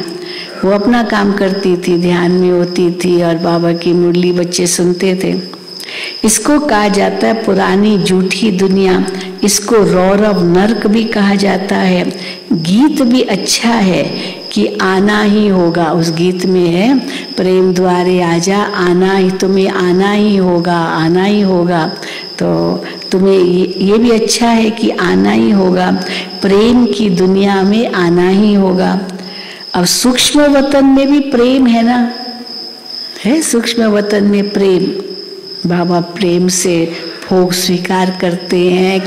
S2: वो अपना काम करती थी, ध्यान में होती थी और बाबा की मुरली बच्चे सुनते थे। इसको कहा जाता है पुरानी झूठी दुनिया। इसको रौरव नर्क भी कहा जाता है। गीत भी अच्छा है कि आना ही होगा। उस गीत में है प्रेम द्वारे आजा, आना ही, तुम्हें आना ही होगा, आना ही होगा। तो तुम्हें ये भी अच्छा है कि आना ही होगा, प्रेम की दुनिया में आना ही होगा। अब सूक्ष्म वतन में भी प्रेम है ना, है सूक्ष्म वतन में प्रेम। बाबा प्रेम से भोग स्वीकार करते हैं,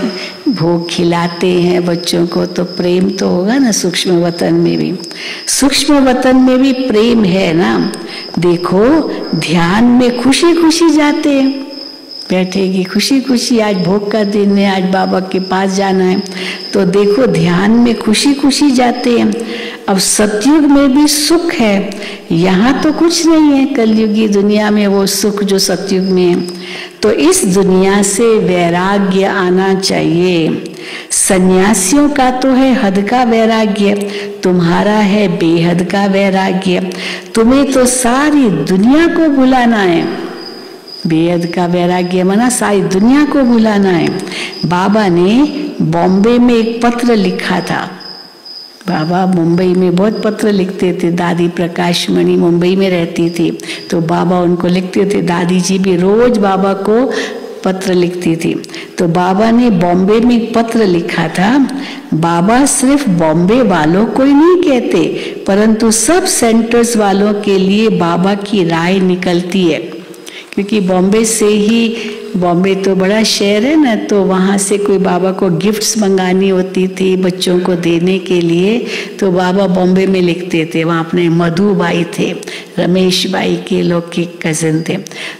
S2: भोग खिलाते हैं बच्चों को, तो प्रेम तो होगा ना सूक्ष्म वतन में भी। सूक्ष्म वतन में भी प्रेम है ना। देखो ध्यान में खुशी खुशी जाते हैं, बैठेगी खुशी खुशी, आज भोग का दिन है, आज बाबा के पास जाना है, तो देखो ध्यान में खुशी खुशी जाते हैं। अब सतयुग में भी सुख है, यहाँ तो कुछ नहीं है कलयुगी दुनिया में वो सुख जो सतयुग में है। तो इस दुनिया से वैराग्य आना चाहिए। सन्यासियों का तो है हद का वैराग्य, तुम्हारा है बेहद का वैराग्य। तुम्हें तो सारी दुनिया को भुलाना है। बेहद का वैराग्य माना सारी दुनिया को भुलाना है। बाबा ने बॉम्बे में एक पत्र लिखा था। बाबा मुंबई में बहुत पत्र लिखते थे, दादी प्रकाश मणि मुंबई में रहती थी, तो बाबा उनको लिखते थे। दादी जी भी रोज बाबा को पत्र लिखती थी। तो बाबा ने बॉम्बे में एक पत्र लिखा था। बाबा सिर्फ बॉम्बे वालों को ही नहीं कहते, परंतु सब सेंटर्स वालों के लिए बाबा की राय निकलती है, क्योंकि बॉम्बे से ही, बॉम्बे तो बड़ा शहर है ना, तो वहाँ से कोई बाबा को गिफ्ट्स मंगानी होती थी बच्चों को देने के लिए, तो बाबा बॉम्बे में लिखते थे। वहाँ अपने मधु भाई थे, रमेश भाई के लोग के कज़न थे,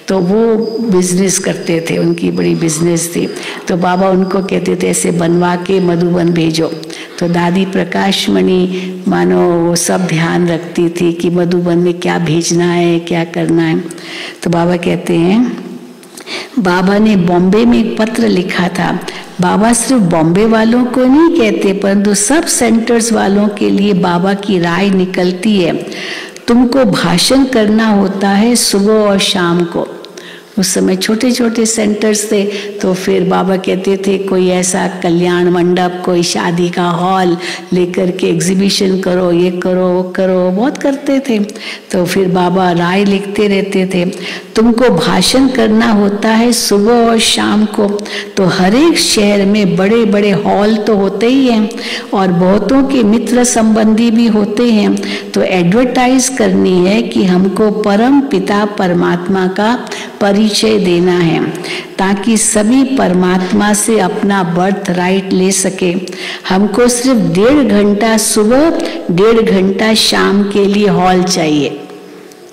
S2: तो वो बिजनेस करते थे, उनकी बड़ी बिजनेस थी। तो बाबा उनको कहते थे ऐसे बनवा के मधुबन भेजो। तो दादी प्रकाश मणि मानो वो सब ध्यान रखती थी कि मधुबन में क्या भेजना है, क्या करना है। तो बाबा कहते हैं, बाबा ने बॉम्बे में एक पत्र लिखा था। बाबा सिर्फ बॉम्बे वालों को नहीं कहते, परंतु सब सेंटर्स वालों के लिए बाबा की राय निकलती है। तुमको भाषण करना होता है सुबह और शाम को। उस समय छोटे छोटे सेंटर्स थे, तो फिर बाबा कहते थे कोई ऐसा कल्याण मंडप, कोई शादी का हॉल लेकर के एग्जीबिशन करो, ये करो वो करो, बहुत करते थे। तो फिर बाबा राय लिखते रहते थे। तुमको भाषण करना होता है सुबह और शाम को। तो हर एक शहर में बड़े बड़े हॉल तो होते ही हैं, और बहुतों के मित्र संबंधी भी होते हैं। तो एडवर्टाइज करनी है कि हमको परम पिता परमात्मा का परिचय देना है, ताकि सभी परमात्मा से अपना बर्थ राइट ले सके। हमको सिर्फ 1.5 घंटा सुबह, 1.5 घंटा शाम के लिए हॉल चाहिए,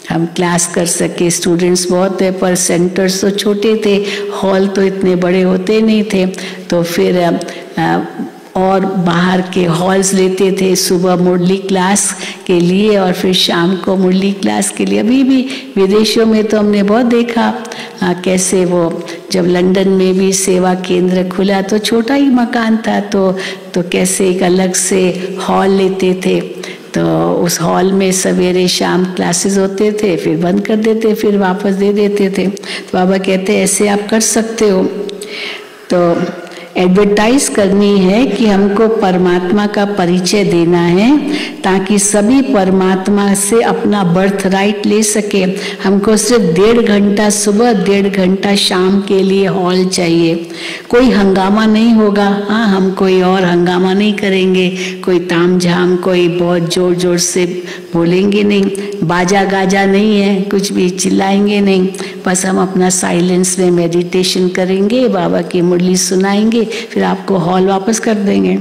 S2: हम क्लास कर सके। स्टूडेंट्स बहुत है, पर सेंटर्स तो छोटे थे, हॉल तो इतने बड़े होते नहीं थे। तो फिर और बाहर के हॉल्स लेते थे, सुबह मुरली क्लास के लिए और फिर शाम को मुरली क्लास के लिए। अभी भी विदेशों में तो हमने बहुत देखा कैसे वो, जब लंदन में भी सेवा केंद्र खुला तो छोटा ही मकान था, तो कैसे एक अलग से हॉल लेते थे। तो उस हॉल में सवेरे शाम क्लासेस होते थे, फिर बंद कर देते, फिर वापस दे देते थे। तो बाबा कहते ऐसे आप कर सकते हो। तो एडवर्टाइज करनी है कि हमको परमात्मा का परिचय देना है, ताकि सभी परमात्मा से अपना बर्थ राइट ले सके। हमको सिर्फ 1.5 घंटा सुबह, 1.5 घंटा शाम के लिए हॉल चाहिए। कोई हंगामा नहीं होगा, हाँ हम कोई और हंगामा नहीं करेंगे, कोई तामझाम, कोई बहुत जोर जोर से बोलेंगे नहीं, बाजा गाजा नहीं है, कुछ भी चिल्लाएंगे नहीं। बस हम अपना साइलेंस में मेडिटेशन करेंगे, बाबा की मुरली सुनाएंगे, फिर आपको हॉल वापस कर देंगे।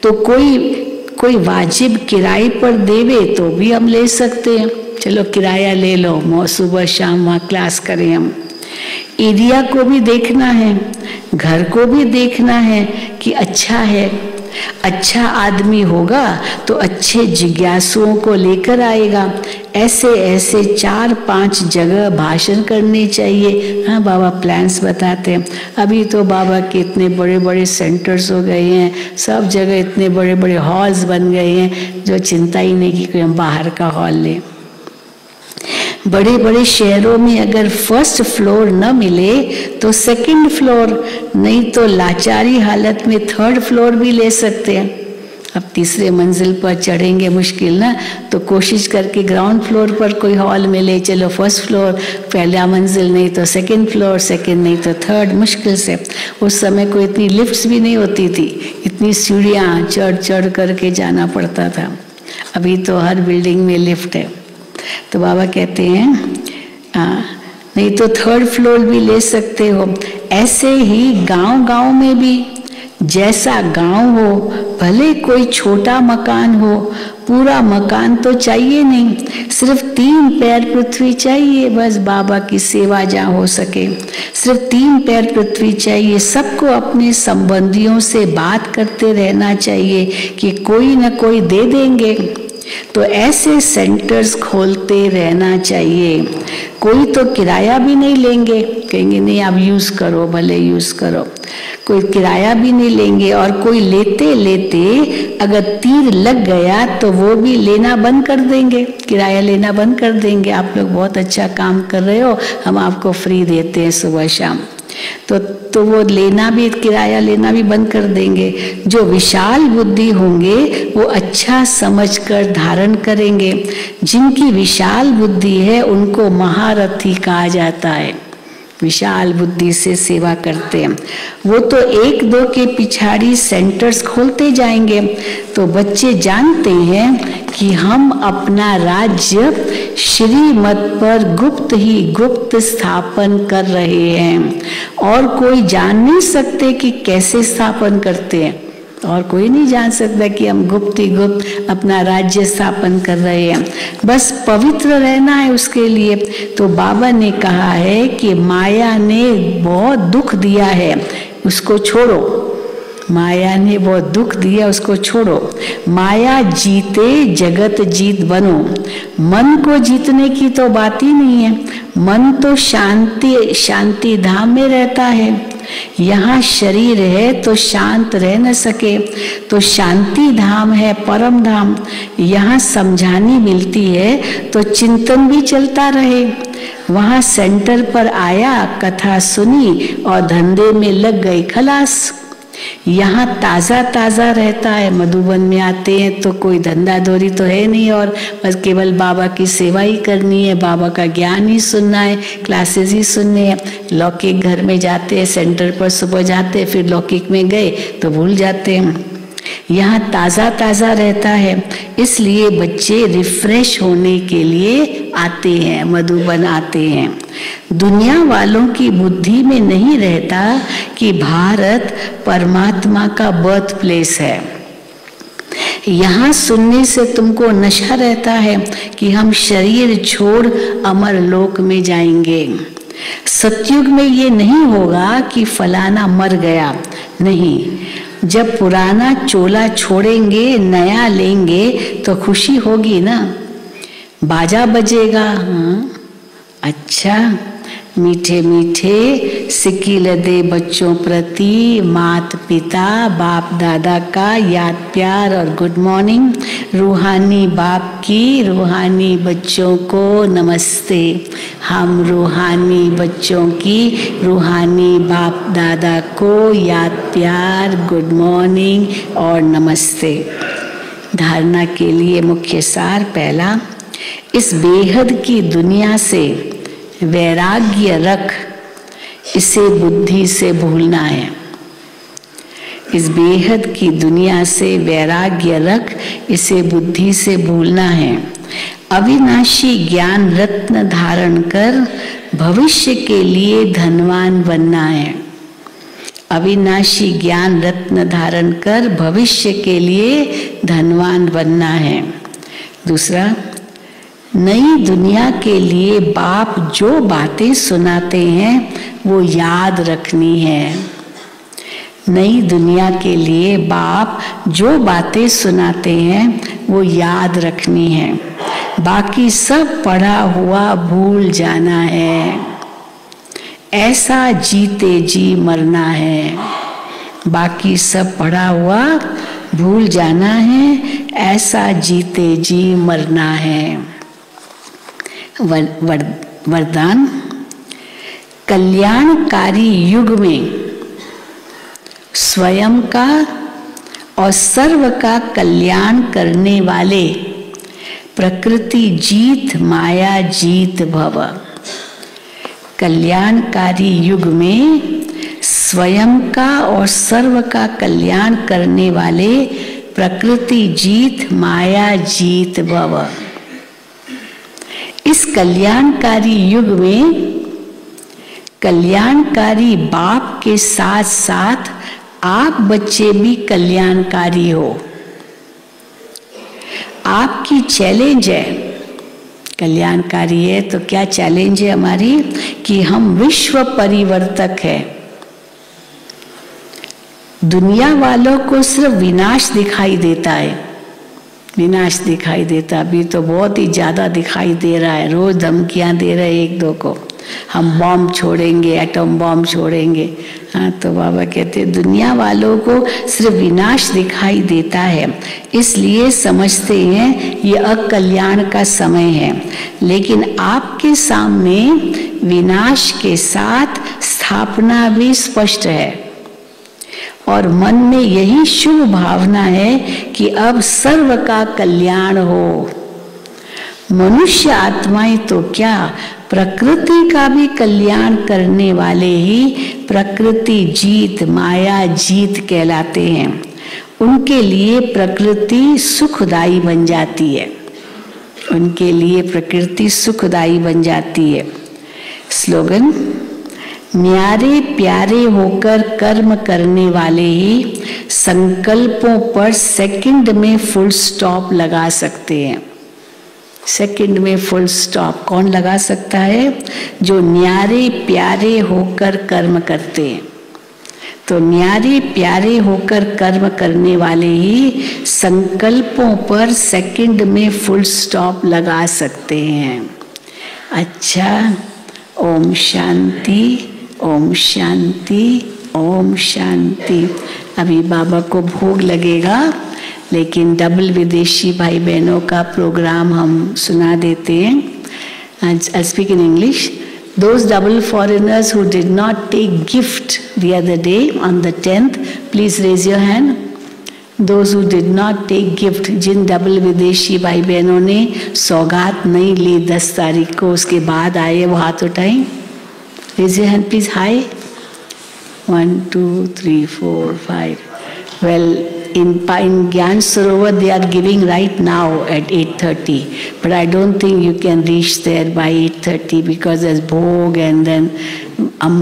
S2: तो कोई वाजिब किराए पर देवे तो भी हम ले सकते हैं, चलो किराया ले लो, सुबह शाम वहाँ क्लास करें। हम एरिया को भी देखना है, घर को भी देखना है कि अच्छा है, अच्छा आदमी होगा तो अच्छे जिज्ञासुओं को लेकर आएगा। ऐसे ऐसे 4-5 जगह भाषण करने चाहिए। हाँ बाबा प्लान्स बताते हैं। अभी तो बाबा के इतने बड़े बड़े सेंटर्स हो गए हैं, सब जगह इतने बड़े बड़े हॉल्स बन गए हैं, जो चिंता ही नहीं कि कोई हम बाहर का हॉल लें। बड़े बड़े शहरों में अगर फर्स्ट फ्लोर न मिले तो सेकंड फ्लोर, नहीं तो लाचारी हालत में 3rd फ्लोर भी ले सकते हैं। अब तीसरे मंजिल पर चढ़ेंगे मुश्किल ना, तो कोशिश करके ग्राउंड फ्लोर पर कोई हॉल मिले, चलो फर्स्ट फ्लोर, पहला मंजिल नहीं तो सेकंड फ्लोर, सेकंड नहीं तो 3rd, मुश्किल से। उस समय कोई इतनी लिफ्ट्स भी नहीं होती थी, इतनी सीढ़ियाँ चढ़ चढ़ करके जाना पड़ता था। अभी तो हर बिल्डिंग में लिफ्ट है। तो बाबा कहते हैं नहीं तो 3rd फ्लोर भी ले सकते हो। ऐसे ही गांव गांव में भी जैसा गांव हो, भले कोई छोटा मकान हो, पूरा मकान तो चाहिए नहीं, सिर्फ 3 पैर पृथ्वी चाहिए, बस बाबा की सेवा जहाँ हो सके। सिर्फ 3 पैर पृथ्वी चाहिए। सबको अपने संबंधियों से बात करते रहना चाहिए कि कोई ना कोई दे देंगे। तो ऐसे सेंटर्स खोलते रहना चाहिए। कोई तो किराया भी नहीं लेंगे, कहेंगे नहीं आप यूज करो, भले यूज करो, कोई किराया भी नहीं लेंगे। और कोई लेते लेते अगर तीर लग गया तो वो भी लेना बंद कर देंगे, किराया लेना बंद कर देंगे। आप लोग बहुत अच्छा काम कर रहे हो, हम आपको फ्री देते हैं सुबह शाम, तो वो लेना भी, किराया लेना भी बंद कर देंगे। जो विशाल बुद्धि होंगे वो अच्छा समझकर धारण करेंगे। जिनकी विशाल बुद्धि है उनको महारथी कहा जाता है, विशाल बुद्धि से सेवा करते हैं। वो तो 1-2 के पिछाड़ी सेंटर्स खोलते जाएंगे। तो बच्चे जानते हैं कि हम अपना राज्य श्रीमत पर गुप्त ही गुप्त स्थापन कर रहे हैं, और कोई जान नहीं सकते कि कैसे स्थापन करते हैं, और कोई नहीं जान सकता कि हम गुप्त ही गुप्त अपना राज्य स्थापन कर रहे हैं। बस पवित्र रहना है उसके लिए। तो बाबा ने कहा है कि माया ने बहुत दुख दिया है, उसको छोड़ो। माया ने बहुत दुख दिया, उसको छोड़ो। माया जीते जगत जीत बनो। मन को जीतने की तो बात ही नहीं है। मन तो शांति धाम में रहता है। यहाँ शरीर है तो शांत रह न सके, तो शांति धाम है, परम धाम। यहाँ समझानी मिलती है तो चिंतन भी चलता रहे। वहाँ सेंटर पर आया, कथा सुनी और धंधे में लग गई, खलास। यहाँ ताज़ा ताज़ा रहता है। मधुबन में आते हैं तो कोई धंधा दौरी तो है नहीं, और बस केवल बाबा की सेवा ही करनी है, बाबा का ज्ञान ही सुनना है, क्लासेस ही सुनने हैं। लौकिक घर में जाते हैं, सेंटर पर सुबह जाते हैं, फिर लौकिक में गए तो भूल जाते हैं। यहाँ ताज़ा ताज़ा रहता है, इसलिए बच्चे रिफ्रेश होने के लिए आते हैं, मधुबन आते हैं। दुनिया वालों की बुद्धि में नहीं रहता कि भारत परमात्मा का बर्थ प्लेस है। यहाँ सुनने से तुमको नशा रहता है कि हम शरीर छोड़ अमर लोक में जाएंगे। सतयुग में ये नहीं होगा कि फलाना मर गया, नहीं। जब पुराना चोला छोड़ेंगे, नया लेंगे तो खुशी होगी ना, बाजा बजेगा। हाँ अच्छा, मीठे मीठे सिक्की लदे बच्चों प्रति माता पिता बाप दादा का याद प्यार और गुड मॉर्निंग। रूहानी बाप की रूहानी बच्चों को नमस्ते। हम रूहानी बच्चों की रूहानी बाप दादा को याद प्यार, गुड मॉर्निंग और नमस्ते। धारणा के लिए मुख्य सार पहला, इस बेहद की दुनिया से वैराग्य रख, इसे बुद्धि से भूलना है। इस बेहद की दुनिया से वैराग्य रख, इसे बुद्धि से भूलना है। अविनाशी ज्ञान रत्न धारण कर भविष्य के लिए धनवान बनना है। अविनाशी ज्ञान रत्न धारण कर भविष्य के लिए धनवान बनना है। दूसरा, नई दुनिया के लिए बाप जो बातें सुनाते हैं वो याद रखनी है। नई दुनिया के लिए बाप जो बातें सुनाते हैं वो याद रखनी है। बाकी सब पढ़ा हुआ भूल जाना है। ऐसा जीते जी मरना है। बाकी सब पढ़ा हुआ भूल जाना है, ऐसा जीते जी मरना है। वरदान, कल्याणकारी युग में स्वयं का और सर्व का कल्याण करने वाले प्रकृति जीत माया जीत भव। कल्याणकारी युग में स्वयं का और सर्व का कल्याण करने वाले प्रकृति जीत माया जीत भव। इस कल्याणकारी युग में कल्याणकारी बाप के साथ साथ आप बच्चे भी कल्याणकारी हो। आपकी चैलेंज है, कल्याणकारी है तो क्या चैलेंज है हमारी कि हम विश्व परिवर्तक है। दुनिया वालों को सिर्फ विनाश दिखाई देता है, विनाश दिखाई देता, अभी तो बहुत ही ज्यादा दिखाई दे रहा है। रोज धमकियां दे रहे एक दो को, हम बॉम्ब छोड़ेंगे, एटम बॉम्ब छोड़ेंगे। हाँ, तो बाबा कहते दुनिया वालों को सिर्फ विनाश दिखाई देता है, इसलिए समझते हैं ये अकल्याण का समय है। लेकिन आपके सामने विनाश के साथ स्थापना भी स्पष्ट है और मन में यही शुभ भावना है कि अब सर्व का कल्याण हो। मनुष्य आत्माएं तो क्या, प्रकृति का भी कल्याण करने वाले ही प्रकृति जीत, माया जीत कहलाते हैं। उनके लिए प्रकृति सुखदायी बन जाती है, उनके लिए प्रकृति सुखदायी बन जाती है। स्लोगन, न्यारे प्यारे होकर कर्म करने वाले ही संकल्पों पर सेकंड में फुल स्टॉप लगा सकते हैं। सेकंड में फुल स्टॉप कौन लगा सकता है? जो न्यारे प्यारे होकर कर्म करते हैं। तो न्यारे प्यारे होकर कर्म करने वाले ही संकल्पों पर सेकंड में फुल स्टॉप लगा सकते हैं। अच्छा, ओम शांति, ओम शांति, ओम शांति। अभी बाबा को भोग लगेगा, लेकिन डबल विदेशी भाई बहनों का प्रोग्राम हम सुना देते हैं। I speak in English. Those double foreigners who did not take gift the other day on the 10th, please raise your hand. Those who did not take gift, जिन डबल विदेशी भाई बहनों ने सौगात नहीं ली 10 तारीख को, उसके बाद आए, वो हाथ उठाएं। Raise your hand, please. Hi. 1, 2, 3, 4, 5. Well, in Gyan Sarovar they are giving right now at 8:30, but I don't think you can reach there by 8:30 because there's bhog and then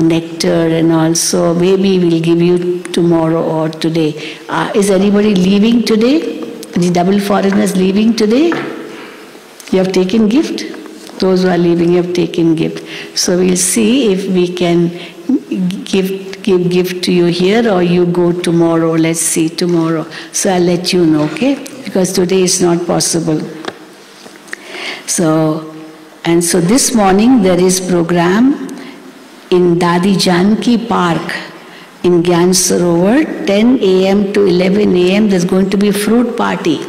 S2: nectar and also maybe we'll give you tomorrow or today. Is anybody leaving today? The double foreigners leaving today? You have taken gift? Those who are leaving have taken gift. So we'll see if we can give gift to you here or you go tomorrow. Let's see tomorrow. So I'll let you know, okay? Because today is not possible. So this morning there is program in Dadi Janki Park in Gyan Sarovar, 10 a.m. to 11 a.m. There's going to be fruit party.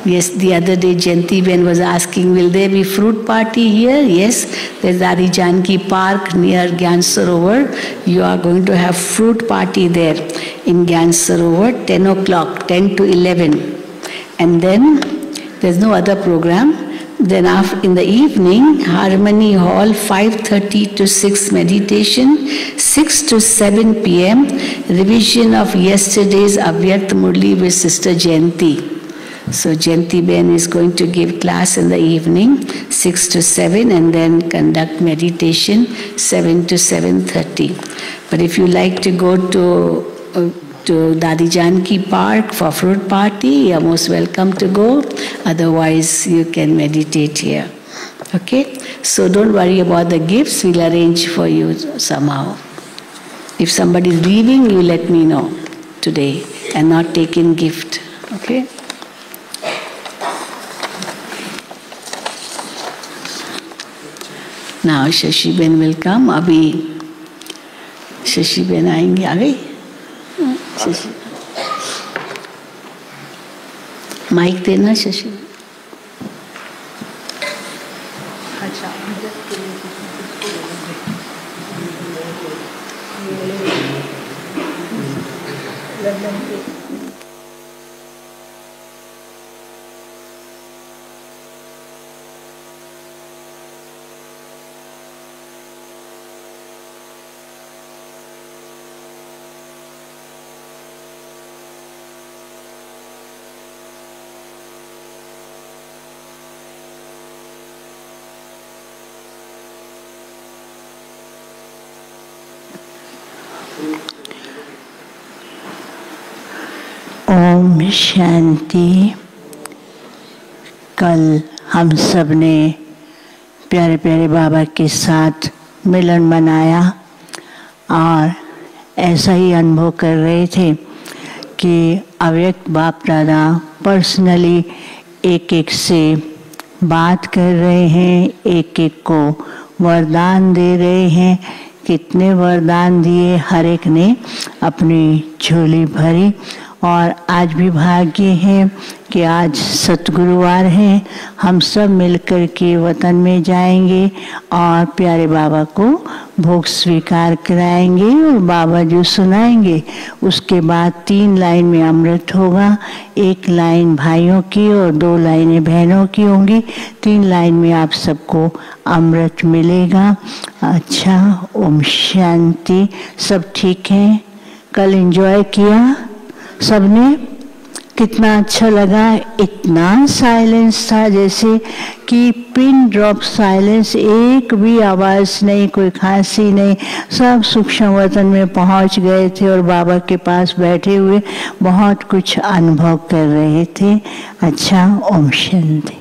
S2: Yes, the other day Jayanti Ben was asking, will there be fruit party here? Yes, there's Dadi Janki Park near Gyan Sarovar. You are going to have fruit party there in Gyan Sarovar, 10 o'clock, 10 to 11. And then there's no other program. Then in the evening, Harmony Hall, 5:30 to 6 meditation, 6 to 7 p.m. revision of yesterday's Avyart Murli with Sister Jayanti. So Jayanti Ben is going to give class in the evening, 6 to 7, and then conduct meditation, 7 to 7:30. But if you like to go to Dadi Janki Park for fruit party, you are most welcome to go. Otherwise, you can meditate here. Okay? So don't worry about the gifts. We'll arrange for you somehow. If somebody is leaving, you let me know today and not taking gift. Okay? Now Shashi Ben will come. अभी Shashi Ben आएंगे। आ गई Shashi? Mic देना शशि।
S3: ओम शांति। कल हम सब ने प्यारे प्यारे बाबा के साथ मिलन मनाया और ऐसा ही अनुभव कर रहे थे कि अव्यक्त बाप दादा पर्सनली एक एक से बात कर रहे हैं, एक एक को वरदान दे रहे हैं। कितने वरदान दिए, हर एक ने अपनी झोली भरी। और आज भी भाग्य है कि आज सतगुरुवार है, हम सब मिलकर के वतन में जाएंगे और प्यारे बाबा को भोग स्वीकार कराएंगे और बाबा जो सुनाएंगे उसके बाद 3 लाइन में अमृत होगा। 1 लाइन भाइयों की और 2 लाइनें बहनों की होंगी। 3 लाइन में आप सबको अमृत मिलेगा। अच्छा, ओम शांति। सब ठीक है? कल एंजॉय किया सबने? कितना अच्छा लगा। इतना साइलेंस था जैसे कि पिन ड्रॉप साइलेंस, एक भी आवाज़ नहीं, कोई खांसी नहीं। सब सूक्ष्म वतन में पहुंच गए थे और बाबा के पास बैठे हुए बहुत कुछ अनुभव कर रहे थे। अच्छा, ओम शांति।